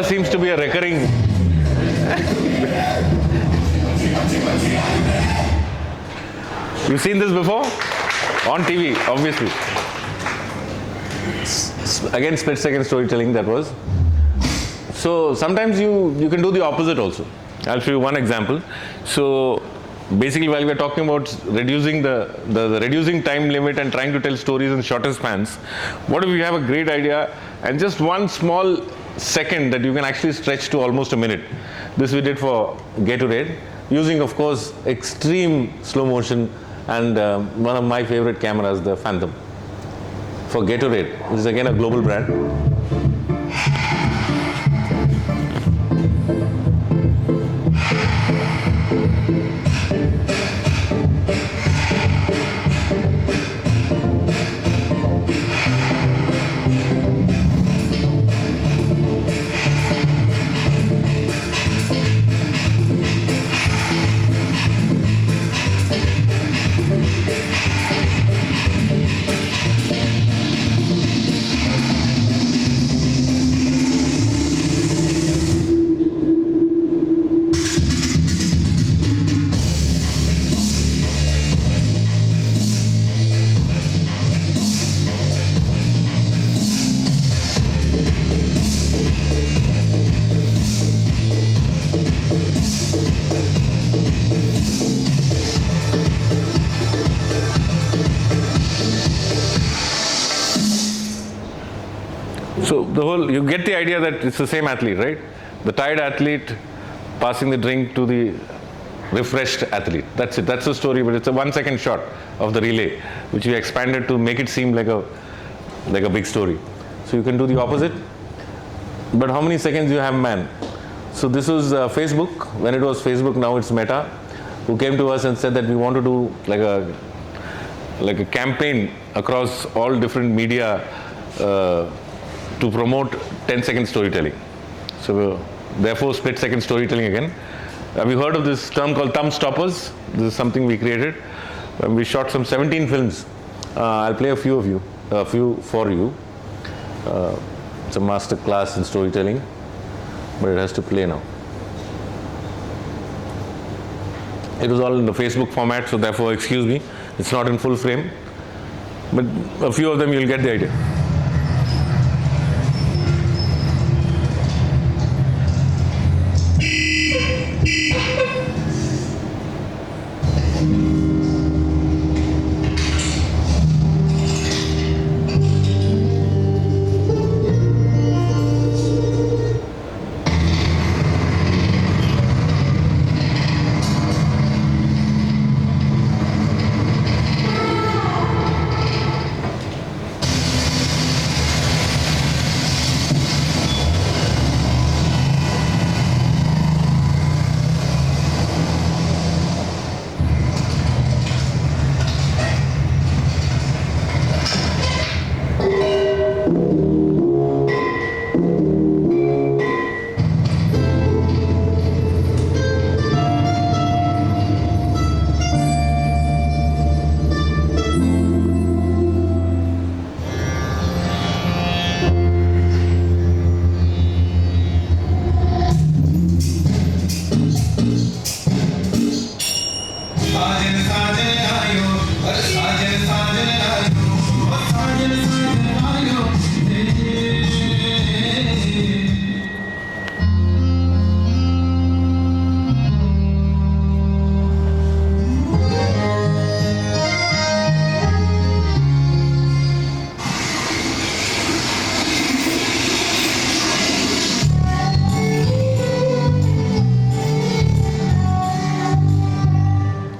B: Seems to be a recurring. You've seen this before? On TV, obviously. Again, split-second storytelling, that was. So sometimes you can do the opposite also. I'll show you one example. So basically, while we're talking about reducing the reducing time limit and trying to tell stories in shorter spans, what if you have a great idea and just one small second that you can actually stretch to almost a minute? This we did for Gatorade, using, of course, extreme slow motion and one of my favorite cameras, the Phantom, for Gatorade, which is again a global brand. So you get the idea that it's the same athlete, right? The tired athlete passing the drink to the refreshed athlete. That's it. That's the story, but it's a 1 second shot of the relay, which we expanded to make it seem like a big story. So you can do the opposite. But how many seconds do you have, man? So this was Facebook. When it was Facebook, now it's Meta, who came to us and said that we want to do like a campaign across all different media to promote 10-second storytelling. So therefore split-second storytelling again. Have you heard of this term called thumb stoppers? This is something we created. We shot some 17 films. I'll play a few for you. It's a master class in storytelling, but it has to play now. It was all in the Facebook format, so therefore excuse me, it's not in full frame, but a few of them you'll get the idea.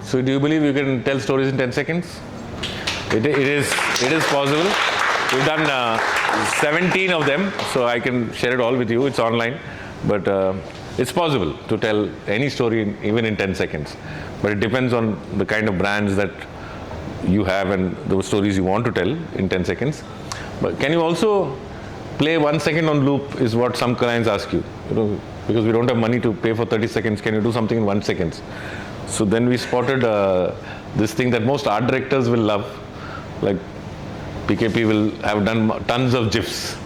B: So do you believe you can tell stories in 10 seconds? It is possible. We've done 17 of them, so I can share it all with you. It's online, but it's possible to tell any story even in 10 seconds. But it depends on the kind of brands that you have and the stories you want to tell in 10 seconds. But can you also play 1 second on loop is what some clients ask you. Because we don't have money to pay for 30 seconds, can you do something in 1 second? So then we spotted this thing that most art directors will love. Like PKP will have done tons of GIFs.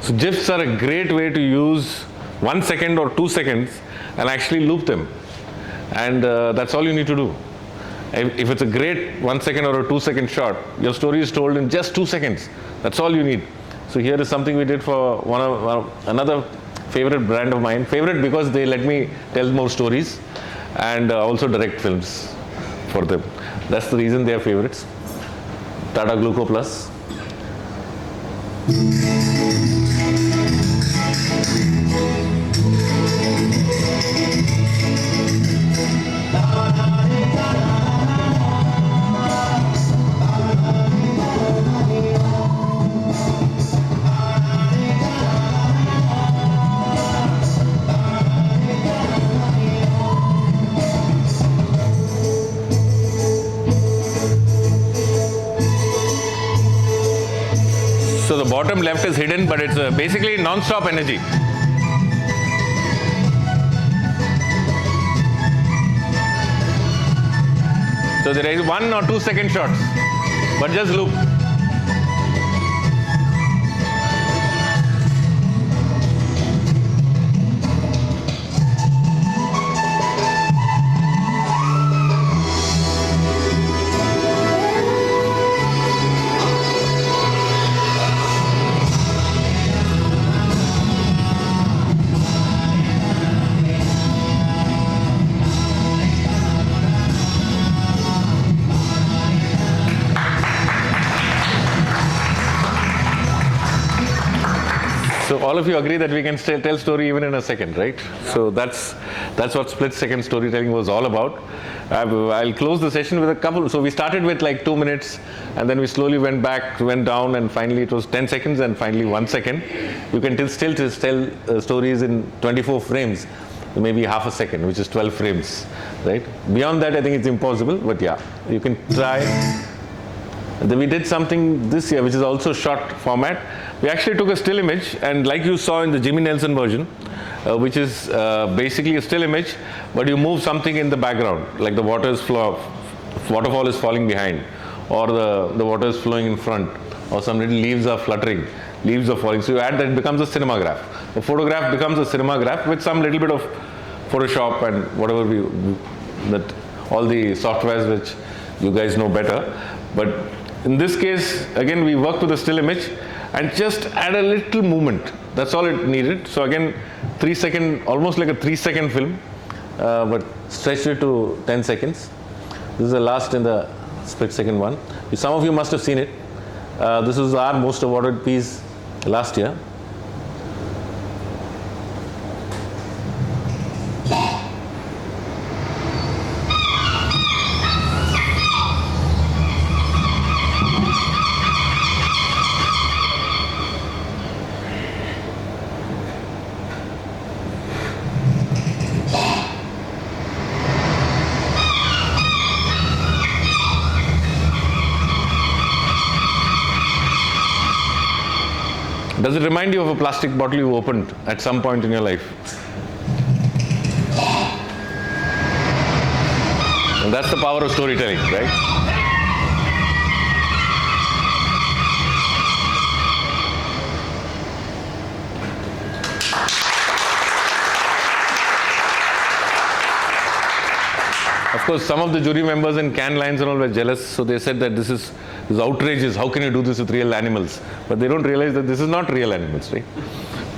B: So GIFs are a great way to use 1 second or 2 seconds and actually loop them. And that's all you need to do. If it's a great 1 second or a 2 second shot, your story is told in just 2 seconds. That's all you need. So here is something we did for another favorite brand of mine. Favorite because they let me tell more stories and also direct films for them. That's the reason they are favorites. Tata Gluco Plus. So the bottom left is hidden, but it's basically non-stop energy. So there is 1 or 2 second shots, but just loop. So all of you agree that we can still tell story even in a second, right? So that's what split-second storytelling was all about. I'll close the session with a couple. So we started with like 2 minutes, and then we slowly went down, and finally it was 10 seconds, and finally 1 second. You can still tell stories in 24 frames, maybe half a second, which is 12 frames, right? Beyond that, I think it's impossible, but yeah, you can try. Then we did something this year, which is also short format. We actually took a still image, and like you saw in the Jimmy Nelson version, which is basically a still image, but you move something in the background, like the waterfall is falling behind, or the water is flowing in front, or some little leaves are fluttering, leaves are falling. So you add that, it becomes a cinematograph. The photograph becomes a cinematograph with some little bit of Photoshop and whatever all the softwares which you guys know better. But in this case, again, we worked with a still image and just add a little movement. That's all it needed. So again, 3 second, almost like a 3 second film, but stretched it to 10 seconds. This is the last in the split second one. Some of you must have seen it. This is our most awarded piece last year. Does it remind you of a plastic bottle you opened at some point in your life? And that's the power of storytelling, right? Of course, some of the jury members in Cannes Lions and all were jealous, so they said that this is outrageous. How can you do this with real animals? But they don't realize that this is not real animals, right?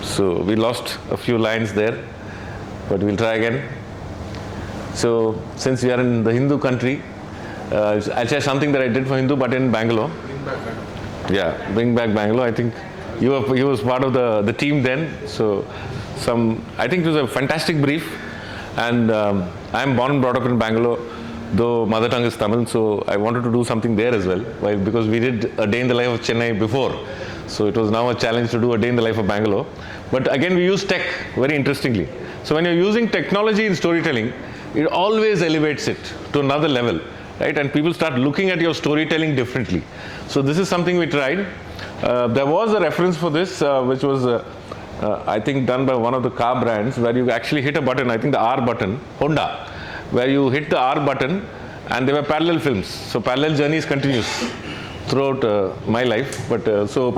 B: So we lost a few lines there, but we'll try again. So since we are in the Hindu country, I'll share something that I did for Hindu, but in Bangalore. Yeah, Bring Back Bangalore. I think you was part of the team then. So I think it was a fantastic brief. And I'm born and brought up in Bangalore, though mother tongue is Tamil, so I wanted to do something there as well. Why? Because we did a day in the life of Chennai before, so it was now a challenge to do a day in the life of Bangalore. But again, we use tech very interestingly. So when you're using technology in storytelling, it always elevates it to another level, right? And people start looking at your storytelling differently. So this is something we tried. There was a reference for this, which was I think done by one of the car brands, where you actually hit a button, I think the R button, Honda, where you hit the R button, and there were parallel films. So parallel journeys continues throughout my life. But so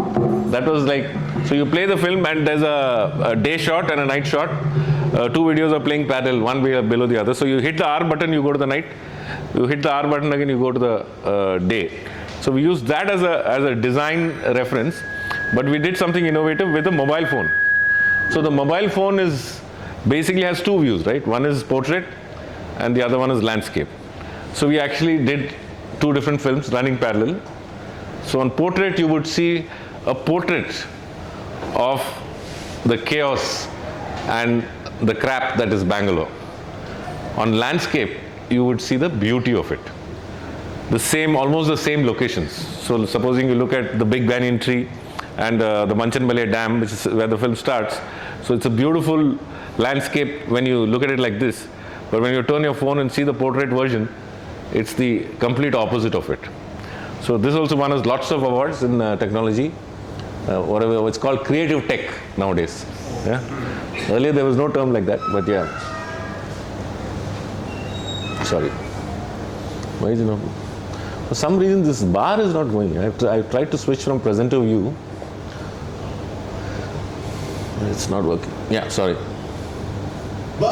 B: that was like, so you play the film, and there's a day shot and a night shot. 2 videos are playing parallel, one below the other. So you hit the R button, you go to the night. You hit the R button again, you go to the day. So we used that as a design reference, but we did something innovative with a mobile phone. So the mobile phone basically has 2 views, right? One is portrait and the other one is landscape. So we actually did 2 different films running parallel. So on portrait, you would see a portrait of the chaos and the crap that is Bangalore. On landscape, you would see the beauty of it. Almost the same locations. So supposing you look at the big banyan tree and the Manchanbale Dam, which is where the film starts. So it's a beautiful landscape when you look at it like this. But when you turn your phone and see the portrait version, it's the complete opposite of it. So this also won us lots of awards in technology. Whatever it's called, creative tech nowadays. Yeah. Earlier there was no term like that, but yeah. Sorry. Why is it not? For some reason this bar is not going. I've tried to switch from presenter view. It's not working. Yeah, sorry.
I: There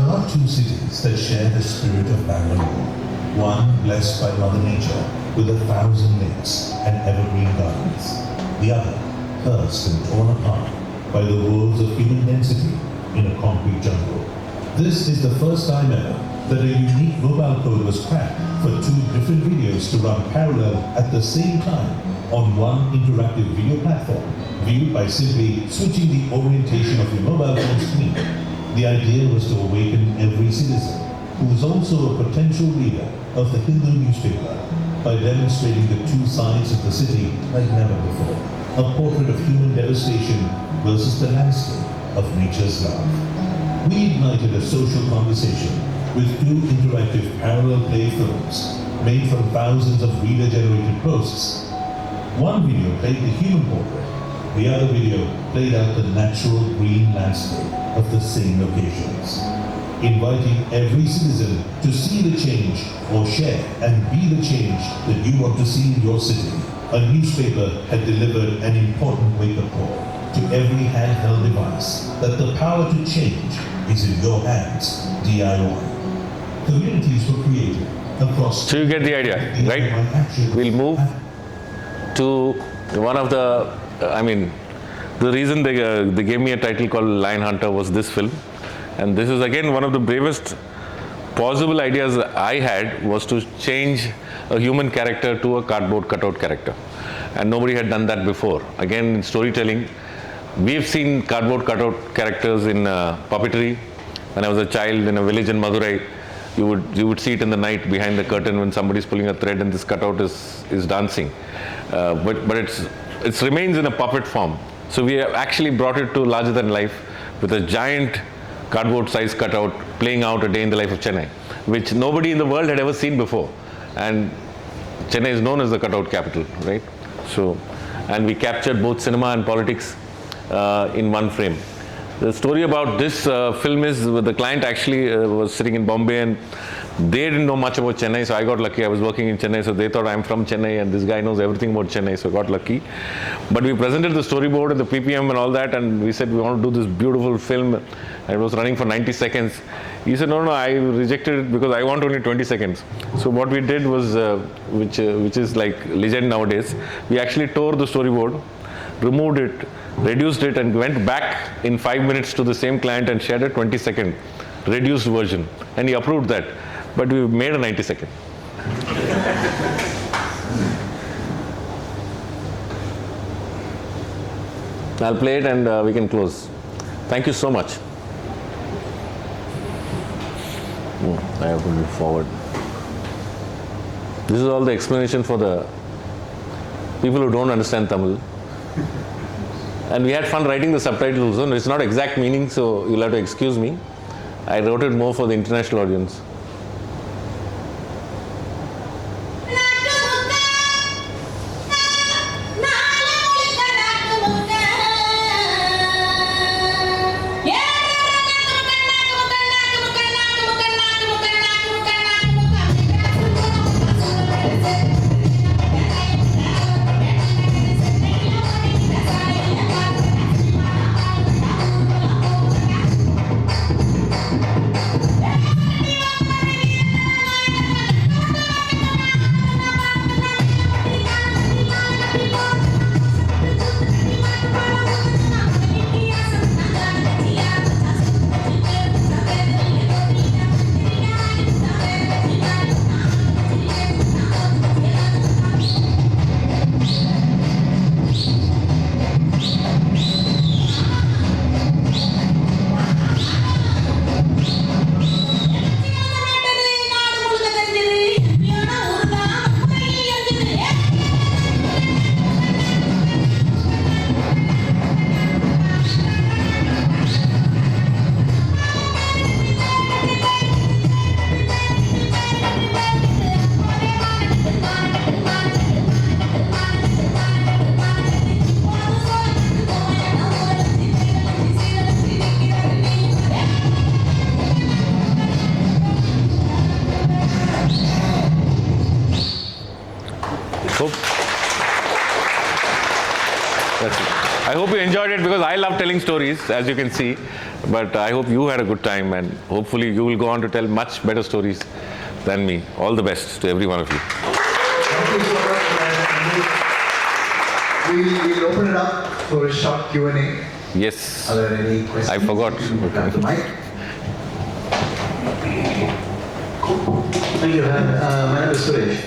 I: are 2 cities that share the spirit of Bangalore. One blessed by Mother Nature with 1,000 lakes and evergreen gardens. The other cursed and torn apart by the wolves of human density in a concrete jungle. This is the first time ever
K: that a unique mobile code was cracked for 2 different videos to run parallel at the same time on one interactive video platform, viewed by simply switching the orientation of your mobile phone screen. The idea was to awaken every citizen, who was also a potential reader of the Hindu newspaper, by demonstrating the 2 sides of the city like never before. A portrait of human devastation versus the landscape of nature's love. We ignited a social conversation with 2 interactive parallel play films made from thousands of reader-generated posts. One video played the human portrait, the other video played out the natural green landscape of the same locations, inviting every citizen to see the change or share and be the change that you want to see in your city. A newspaper had delivered an important wake-up call to every handheld device that the power to change is in your hands, DIY. Communities were created across...
B: So you get the idea, right? We'll move to one of the, the reason they gave me a title called Lion Hunter was this film. And this is again one of the bravest possible ideas I had, was to change a human character to a cardboard cutout character. And nobody had done that before. Again, in storytelling, we've seen cardboard cutout characters in puppetry. When I was a child in a village in Madurai, you would see it in the night behind the curtain when somebody's pulling a thread and this cutout is dancing. But it remains in a puppet form. So we have actually brought it to larger than life with a giant cardboard size cutout playing out a day in the life of Chennai, which nobody in the world had ever seen before. And Chennai is known as the cutout capital, right? So, and we captured both cinema and politics in one frame. The story about this film is the client actually was sitting in Bombay, and they didn't know much about Chennai, so I got lucky. I was working in Chennai, so they thought I'm from Chennai and this guy knows everything about Chennai, so I got lucky. But we presented the storyboard and the PPM and all that, and we said we want to do this beautiful film, and it was running for 90 seconds. He said, no, I rejected it because I want only 20 seconds. So what we did was, which is like legend nowadays, we actually tore the storyboard, removed it, reduced it, and went back in 5 minutes to the same client and shared a 20-second reduced version, and he approved that. But we made a 90-second. I'll play it and we can close. Thank you so much. I have to move forward. This is all the explanation for the people who don't understand Tamil. And we had fun writing the subtitles also. It's not exact meaning, so you'll have to excuse me. I wrote it more for the international audience. I hope you enjoyed it, because I love telling stories, as you can see. But I hope you had a good time, and hopefully you will go on to tell much better stories than me. All the best to every one of you.
D: Thank you so much. We'll open it up for a short Q&A.
B: Yes.
D: Are there any questions?
B: I forgot.
D: Grab the mic.
L: Thank you. My name is Suresh.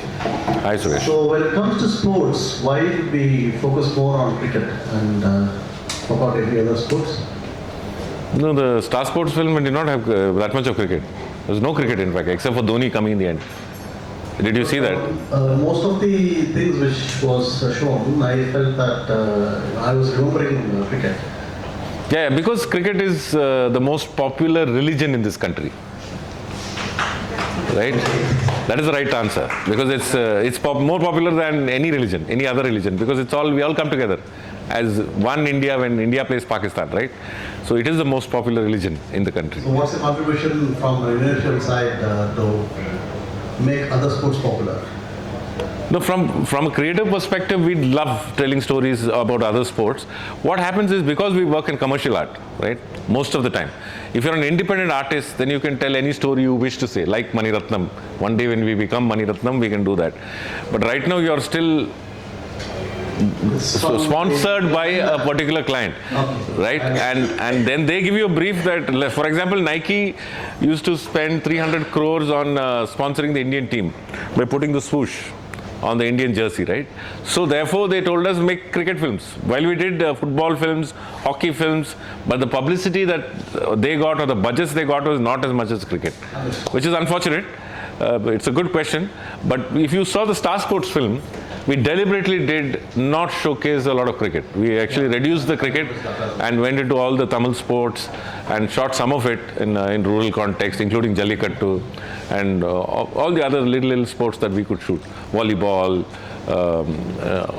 B: Hi, Suresh.
L: So when it comes to sports, why did we focus more on cricket and forgot every other sports?
B: No, the Star Sports film did not have that much of cricket. There was no cricket, in fact, except for Dhoni coming in the end. Did you see that?
L: Most of the things which was shown, I felt that I was remembering cricket.
B: Yeah, because cricket is the most popular religion in this country. Right? That is the right answer, because it's more popular than any religion, any other religion, because we all come together as one India when India plays Pakistan, right? So it is the most popular religion in the country.
L: So what's the contribution from the international side to make other sports popular?
B: No, from a creative perspective, we love telling stories about other sports. What happens is, because we work in commercial art, right, most of the time, if you're an independent artist, then you can tell any story you wish to say, like Mani Ratnam. One day when we become Mani Ratnam, we can do that. But right now, you're still sponsored by a particular client, right? And then they give you a brief that, for example, Nike used to spend 300 crores on sponsoring the Indian team by putting the swoosh on the Indian jersey, right? So therefore they told us make cricket films. While we did football films, hockey films, but the publicity that they got or the budgets they got was not as much as cricket, which is unfortunate. It's a good question. But if you saw the Star Sports film, we deliberately did not showcase a lot of cricket. We actually reduced the cricket and went into all the Tamil sports and shot some of it in rural context, including Jallikattu and all the other little sports that we could shoot. Volleyball,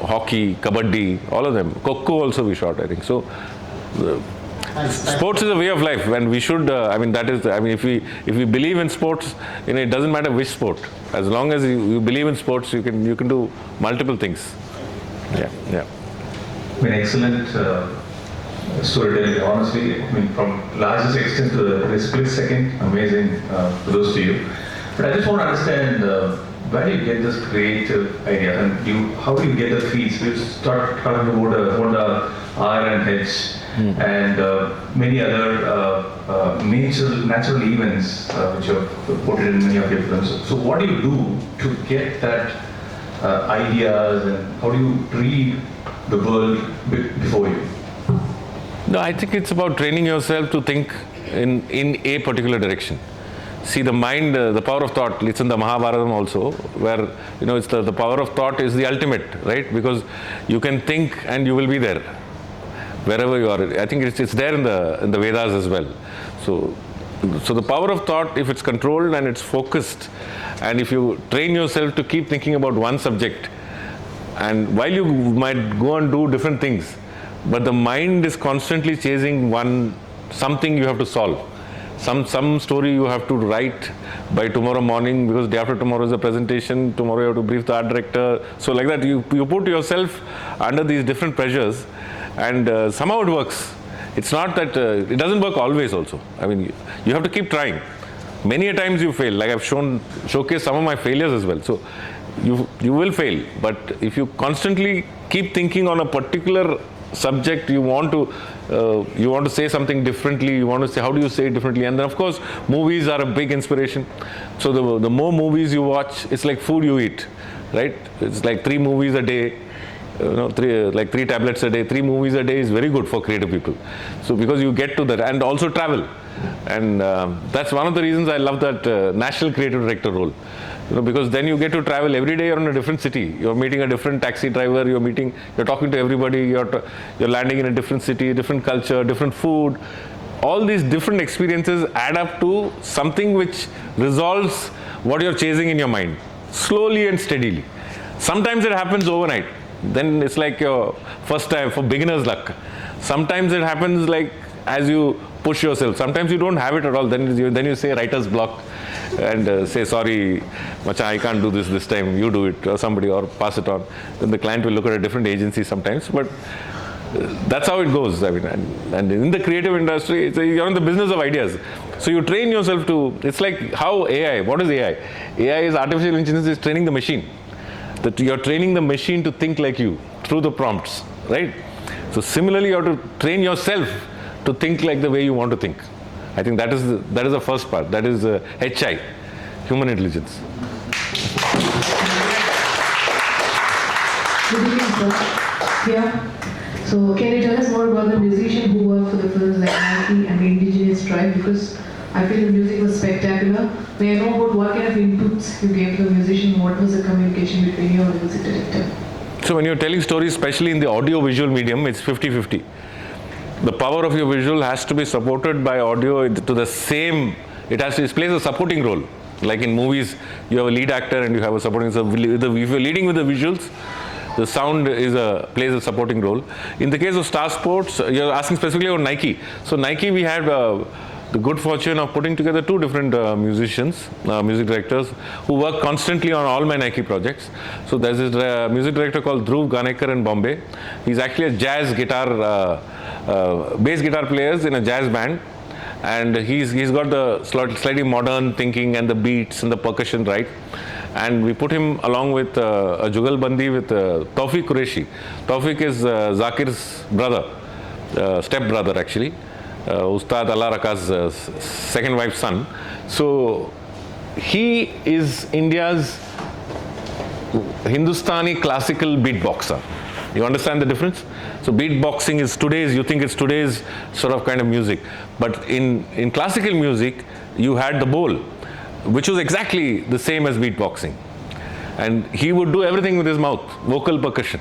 B: hockey, kabaddi, all of them. Kho also we shot, I think. So sports is a way of life, and we should. If we believe in sports, it doesn't matter which sport. As long as you believe in sports, you can do multiple things. Yeah.
M: Excellent storytelling. Honestly, from largest extent to the split second, amazing. Kudos to you. But I just want to understand where do you get this creative idea, and how do you get the feeds? We start talking about Honda R and H. And many other natural events which you have put in many of your films. So what do you do to get that ideas, and how do you read the world before you?
B: No, I think it's about training yourself to think in a particular direction. See, the mind, the power of thought, it's in the Mahabharata also, where it's the power of thought is the ultimate, right? Because you can think and you will be there wherever you are. I think it's there in the Vedas as well. So the power of thought, if it's controlled and it's focused, and if you train yourself to keep thinking about one subject, and while you might go and do different things, but the mind is constantly chasing something you have to solve. Some story you have to write by tomorrow morning, because day after tomorrow is a presentation, tomorrow you have to brief the art director. So like that, you put yourself under these different pressures, and somehow it works. It's not that, it doesn't work always also. You have to keep trying. Many a times you fail, like I've showcased some of my failures as well. So you will fail, but if you constantly keep thinking on a particular subject, you want to say something differently, you want to say, how do you say it differently? And then of course, movies are a big inspiration. So the more movies you watch, it's like food you eat, right? It's like 3 movies a day, 3 tablets a day, 3 movies a day is very good for creative people. So because you get to that, and also travel. And that's one of the reasons I love that national creative director role. Because then you get to travel every day. You're in a different city. You're meeting a different taxi driver. You're talking to everybody. You're landing in a different city, different culture, different food. All these different experiences add up to something which resolves what you're chasing in your mind, slowly and steadily. Sometimes it happens overnight. Then it's like your first time, for beginner's luck. Sometimes it happens like as you push yourself. Sometimes you don't have it at all. Then you say writer's block and say, sorry, Macha, I can't do this time. You do it, or somebody, or pass it on. Then the client will look at a different agency sometimes. But that's how it goes. And in the creative industry, you're in the business of ideas. So you train yourself to. It's like how AI. What is AI? AI is artificial intelligence is training the machine. That you're training the machine to think like you through the prompts, right? So similarly, you have to train yourself to think like the way you want to think. I think that is the first part. That is HI. human intelligence.
N: Good evening, sir. Yeah. So, can you tell us more about the musician who worked for the films like Nike and the Indigenous Tribe? Because I feel the music was spectacular. May I know about what kind of inputs you gave to the musician? What was the communication between you and the music director?
B: So when you're telling stories, especially in the audio-visual medium, it's 50-50. The power of your visual has to be supported by audio to the same, it plays a supporting role. Like in movies, you have a lead actor and you have a supporting, so if you're leading with the visuals, the sound plays a supporting role. In the case of Star Sports, you're asking specifically on Nike. So Nike, we had the good fortune of putting together two different musicians, music directors, who work constantly on all my Nike projects. So there's this music director called Dhruv Ganekar in Bombay. He's actually a jazz guitar, bass guitar players in a jazz band. And he's got the slightly modern thinking and the beats and the percussion right. And we put him along with a Jugalbandi with Tawfiq Qureshi. Tawfiq is Zakir's brother, step brother actually. Ustad Allah Raka's second wife's son. So he is India's Hindustani classical beatboxer. You understand the difference? So beatboxing is today's, you think it's today's sort of kind of music. But in classical music, you had the bowl, which was exactly the same as beatboxing. And he would do everything with his mouth, vocal percussion.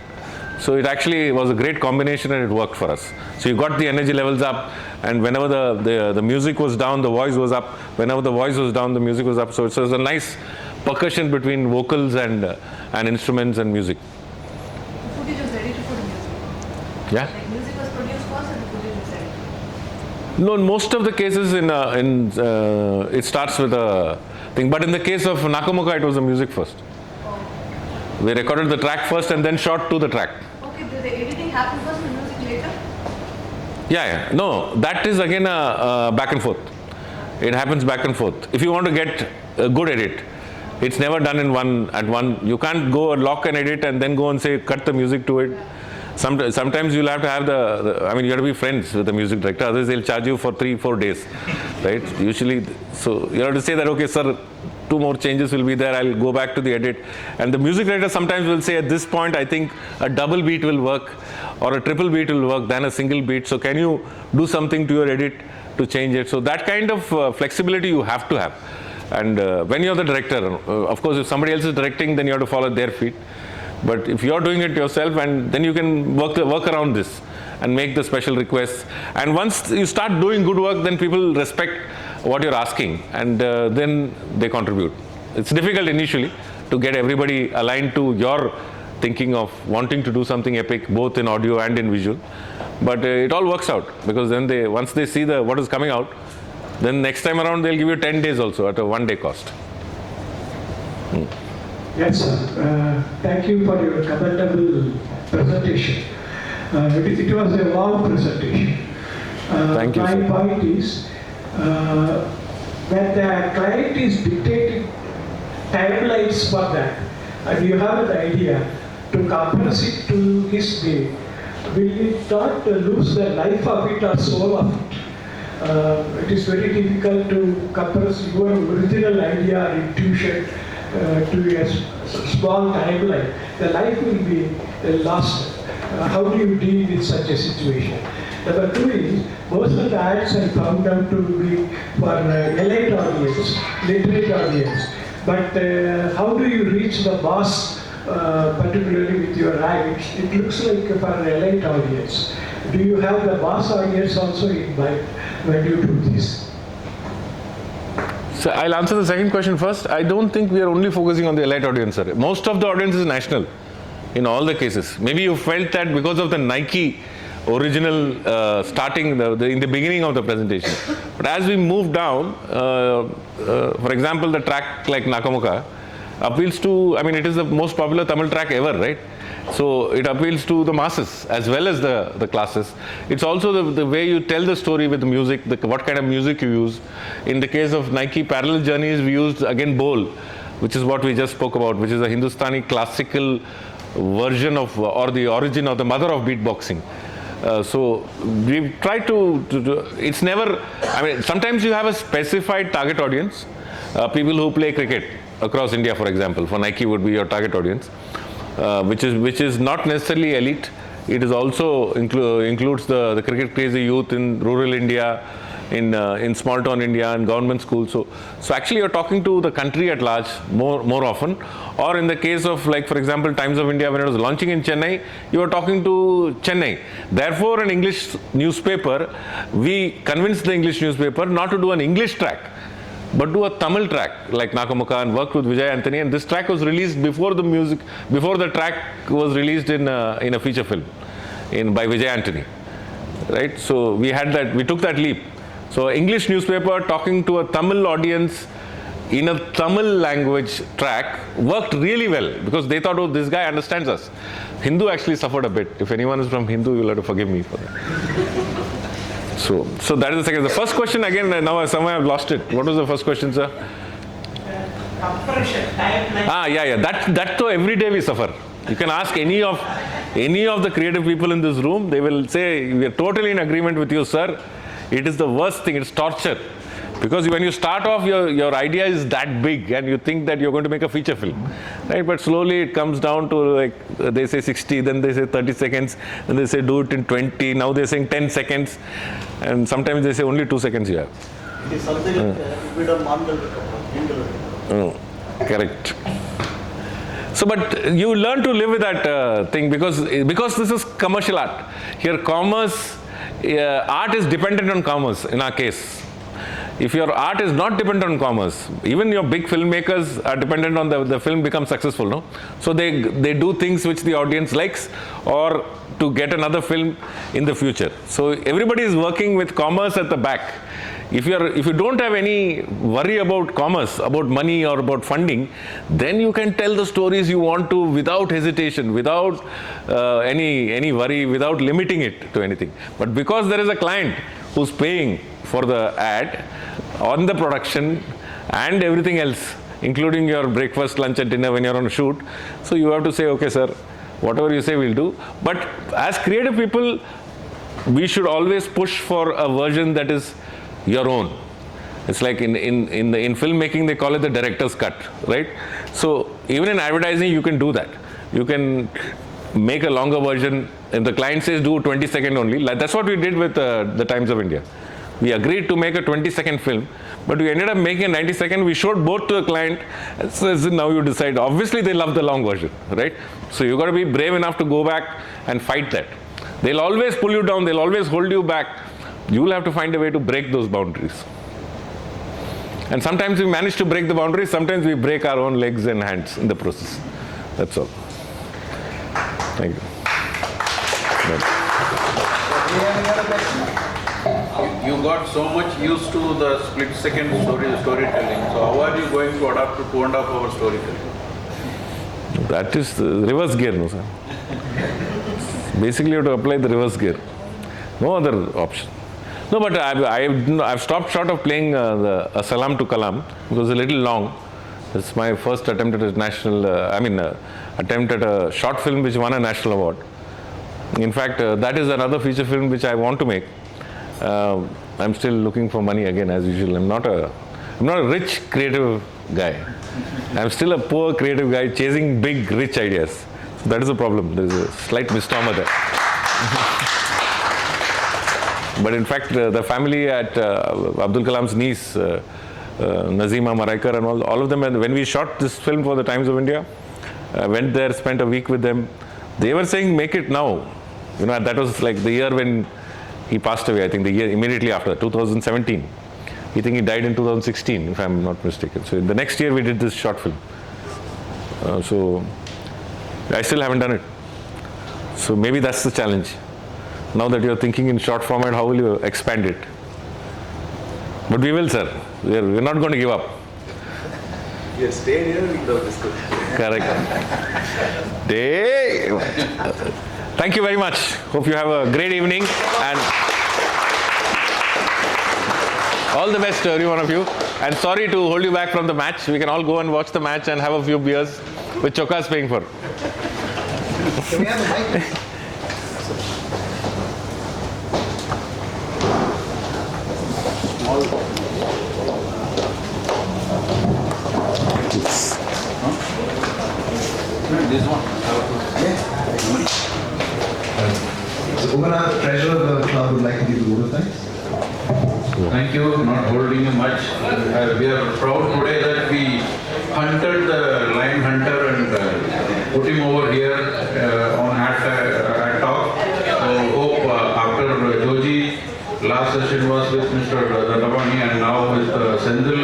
B: So it actually was a great combination and it worked for us. So you got the energy levels up, and whenever the music was down, the voice was up. Whenever the voice was down, the music was up. So it was a nice percussion between vocals and instruments and music.
N: The footage was ready to put in music.
B: Yeah?
N: Like music was produced first and the footage was ready.
B: No, in most of the cases it starts with a thing. But in the case of Nakamuka, it was the music first. We recorded the track first and then shot to the track.
N: Okay, did the editing happen first and the music later?
B: Yeah. No, that is again a back and forth. It happens back and forth. If you want to get a good edit, it's never done in one. You can't go lock and edit and then go and say cut the music to it. Sometimes you'll have to have you have to be friends with the music director, otherwise they'll charge you for 3-4 days, right? Usually, so you have to say that, okay, sir, 2 more changes will be there, I'll go back to the edit. And the music director sometimes will say, at this point, I think a double beat will work or a triple beat will work than a single beat. So can you do something to your edit to change it? So that kind of flexibility you have to have. And when you're the director, of course, if somebody else is directing, then you have to follow their feet. But if you're doing it yourself, and then you can work around this and make the special requests. And once you start doing good work, then people respect what you're asking, and then they contribute. It's difficult initially to get everybody aligned to your thinking of wanting to do something epic, both in audio and in visual. But it all works out, because then once they see what is coming out, then next time around they'll give you 10 days also at a 1-day cost.
O: Yes, sir. Thank you for your commendable presentation. It was a wow presentation.
B: Thank you,
O: my
B: sir.
O: point is, when the client is dictating timelines for that, and you have an idea to compress it to his day, will it not lose the life of it or soul of it? It is very difficult to compress your original idea or intuition to a small timeline. The life will be lost. How do you deal with such a situation? Number 2 is, most of the ads I found out to be for elite audience, literate audience. But how do you reach the mass, particularly with your ad? It looks like for an elite audience. Do you have the mass audience also in mind when you do this?
B: So I'll answer the second question first. I don't think we are only focusing on the elite audience, sir. Most of the audience is national in all the cases. Maybe you felt that because of the Nike original starting in the beginning of the presentation. But as we move down, for example, the track like Nakamuka appeals to, it is the most popular Tamil track ever, right? So it appeals to the masses as well as the classes. It's also the way you tell the story with the music, what kind of music you use. In the case of Nike Parallel Journeys, we used again bowl, which is what we just spoke about, which is a Hindustani classical version of, or the origin of the mother of beatboxing. So we've tried to it's never, sometimes you have a specified target audience. people who play cricket across India, for example. For Nike would be your target audience, which is not necessarily elite. It is also includes the cricket crazy youth in rural India, in small town India and government schools. So actually you're talking to the country at large more often. Or in the case of, like, for example, Times of India, when it was launching in Chennai, you were talking to Chennai. Therefore, an English newspaper, we convinced the English newspaper not to do an English track, but do a Tamil track like Nakamuka, and worked with Vijay Anthony. And this track was released before the track was released in a feature film by Vijay Anthony. Right? So we took that leap. So English newspaper talking to a Tamil audience in a Tamil language track worked really well, because they thought, oh, this guy understands us. Hindu actually suffered a bit. If anyone is from Hindu, you'll have to forgive me for that. So that is the second. The first question, again, now somewhere I've lost it. What was the first question, sir?
O: Compression, timeline.
B: Yeah. That though every day we suffer. You can ask any of the creative people in this room, they will say, we are totally in agreement with you, sir. It is the worst thing, it's torture. Because when you start off, your idea is that big and you think that you're going to make a feature film. Right? But slowly it comes down to, like, they say 60, then they say 30 seconds, then they say do it in 20, now they're saying 10 seconds, and sometimes they say only 2 seconds you have.
L: It is something
B: Correct. So, but you learn to live with that thing, because this is commercial art. Here, commerce, art is dependent on commerce in our case. If your art is not dependent on commerce, even your big filmmakers are dependent on the film becomes successful, no? So they do things which the audience likes, or to get another film in the future. So everybody is working with commerce at the back. If you don't have any worry about commerce, about money or about funding, then you can tell the stories you want to without hesitation, without any worry, without limiting it to anything. But because there is a client who's paying for the ad, on the production and everything else, including your breakfast, lunch and dinner when you're on a shoot, so you have to say, okay sir, whatever you say we'll do. But as creative people, we should always push for a version that is your own. It's like in filmmaking, they call it the director's cut, right? So even in advertising, you can do that. You can make a longer version, and the client says do 20-second only. Like, that's what we did with the Times of India. We agreed to make a 20-second film, but we ended up making a 90-second. We showed both to the client. So now you decide. Obviously, they love the long version, right? So you got to be brave enough to go back and fight that. They'll always pull you down. They'll always hold you back. You will have to find a way to break those boundaries. And sometimes we manage to break the boundaries. Sometimes we break our own legs and hands in the process. That's all. Thank you.
P: You got so much used to the split-second storytelling. So how are you going to adapt to 2.5-hour storytelling?
B: That is the reverse gear, no sir. Basically, you have to apply the reverse gear. No other option. No, but I've stopped short of playing a Salam to Kalam. It was a little long. It's my first attempt at a national, attempt at a short film which won a national award. In fact, that is another feature film which I want to make. I'm still looking for money again, as usual. I'm not a rich creative guy. I'm still a poor creative guy chasing big rich ideas. So that is the problem. There is a slight misnomer there. But in fact, the family at Abdul Kalam's niece, Nazima Maraikar and all of them, and when we shot this film for the Times of India, I went there, spent a week with them. They were saying, make it now. You know, that was like the year when he passed away, I think the year immediately after, 2017. I think he died in 2016, if I'm not mistaken. So the next year we did this short film. So I still haven't done it. So maybe that's the challenge. Now that you're thinking in short format, how will you expand it? But we will, sir. We're not going to give up.
A: You stayed here with the discussion.
B: Correct. Thank you very much. Hope you have a great evening, and all the best to every one of you. And sorry to hold you back from the match. We can all go and watch the match and have a few beers, which Choka's paying for.
D: Can we have a mic?
P: Small. This one.
D: So Umar, treasurer of the club, would like to give you a word of thanks.
P: Thank you, not holding you much. We are proud today that we hunted the lion hunter and put him over here on at talk. So hope after Joji, last session was with Mr. Dandapani and now with Senthil,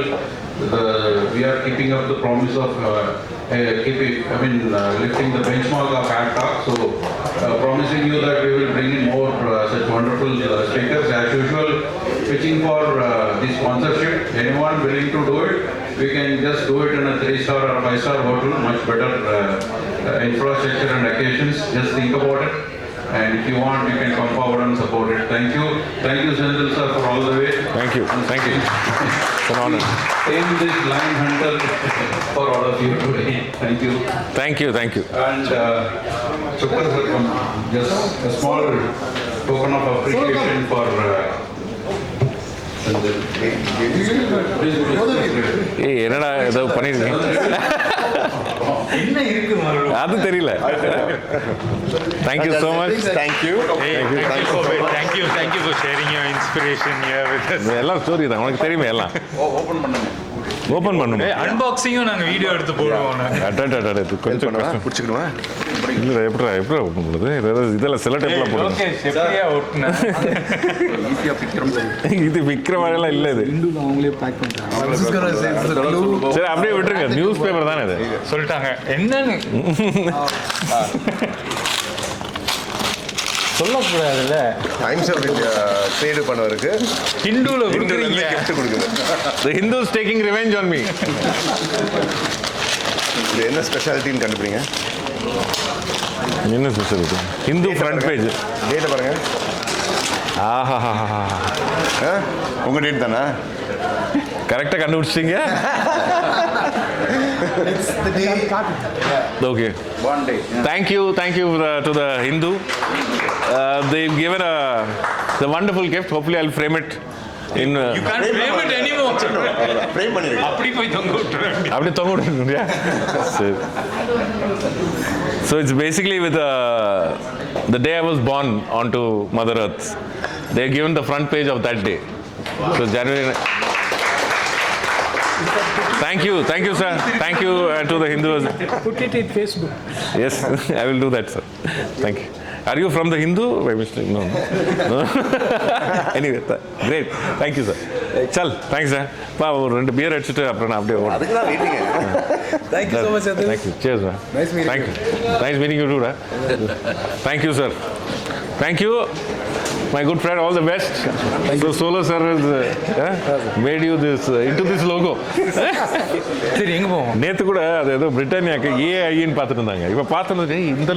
P: we are keeping up the promise of lifting the benchmark of ad talk. So promising you that we will bring in more such wonderful speakers. As usual, pitching for the sponsorship. Anyone willing to do it, we can just do it in a 3-star or 5-star hotel, much better infrastructure and occasions. Just think about it. And if you want, you can come forward and support it. Thank you. Thank you, Senthil sir, for all the way.
B: Thank you. Thank you. It's an honor.
P: In this lion hunter for all of you today. Thank you.
B: Thank you. Thank you.
P: And Chukar sir, just a small token of appreciation for Senthil.
B: ஏய் என்னடா ஏதோ பண்ணிருக்கீங்க அது தெரியல. Thank you so much.
Q: Thank you.
R: Thank you for sharing your inspiration here with us.
B: எல்லாம் story தான், உனக்கு தெரியுமே எல்லாம். ஓபன் பண்ணுங்க.
R: அன்பாக்சிங்கும் நாங்க வீடியோ எடுத்து போடுவோம்.
B: கொஞ்சம்
Q: புடிச்சுக்கணுமா?
B: இல்ல எப்படி ஓபன் பண்ணுது? இதெல்லாம் செலக்டெல்லாம் போடுங்க.
R: ஓகே, எப்படியா ஓபன்?
B: இது விக்ரமலாம் இல்ல இது.
R: அவங்களே பேக் பண்றாங்க.
B: சரி அப்படியே விட்டுருங்க. நியூஸ் பேப்பர் தானே இது.
R: சொல்லிட்டாங்க. என்னன்னு சொல்லக்கூடாதுல்ல.
Q: டைம்ஸ் ஆஃப் இந்தியா ட்ரேட் பண்ணவருக்கு
R: ஹிந்துல கொடுக்குறீங்க.
Q: gift கொடுக்குது.
B: The Hindus taking revenge on me.
Q: இது என்ன ஸ்பெஷாலிட்டின்னு கண்டுபிடிங்க.
B: என்ன ஸ்பெஷாலிட்டி? Hindu front page.
Q: டேட்டை பாருங்க.
B: ஆஹா,
Q: உங்க டேட் தானா?
B: கரெக்டாக கண்டுபிடிச்சிங்க. Okay.
P: One day.
B: Thank you to the Hindu. They've given the wonderful gift. Hopefully, I'll frame it in.
R: You can't frame it anymore.
Q: Frame பண்ணிருங்க.
R: அப்படி போய் தொங்க விட்டுறேன்.
B: அப்படி தொங்க விட்டுருங்க. So it's basically with the day I was born onto Mother Earth. They've given the front page of that day. So January. Thank you, sir. Thank you to the Hindus.
O: Put it in Facebook.
B: Yes, I will do that, sir. Thank you. Are you from the Hindu? By mistake? No. Anyway, great. Thank you, sir. Chal, thanks, sir. Pa, ஒரு 2 pier அடிச்சிட்டு அப்புறம் நான் அப்படியே ஓடுறேன்.
Q: அதுக்கு தான் waiting.
D: Thank you so much, Senthil.
B: Thank you. Cheers, man.
D: Nice meeting
B: Thank
D: you.
B: Nice meeting you too, sir. Thank you, sir. Thank you. My good friend, all the best. So Solo sir has made you this into this logo.
R: சரி எங்க போவோம்?
B: நேத்து கூட அது ஏதோ பிரிட்டானியாக்கு ஏஐன்னு பார்த்துட்டு இருந்தாங்க. இப்போ பார்த்தோம் இந்த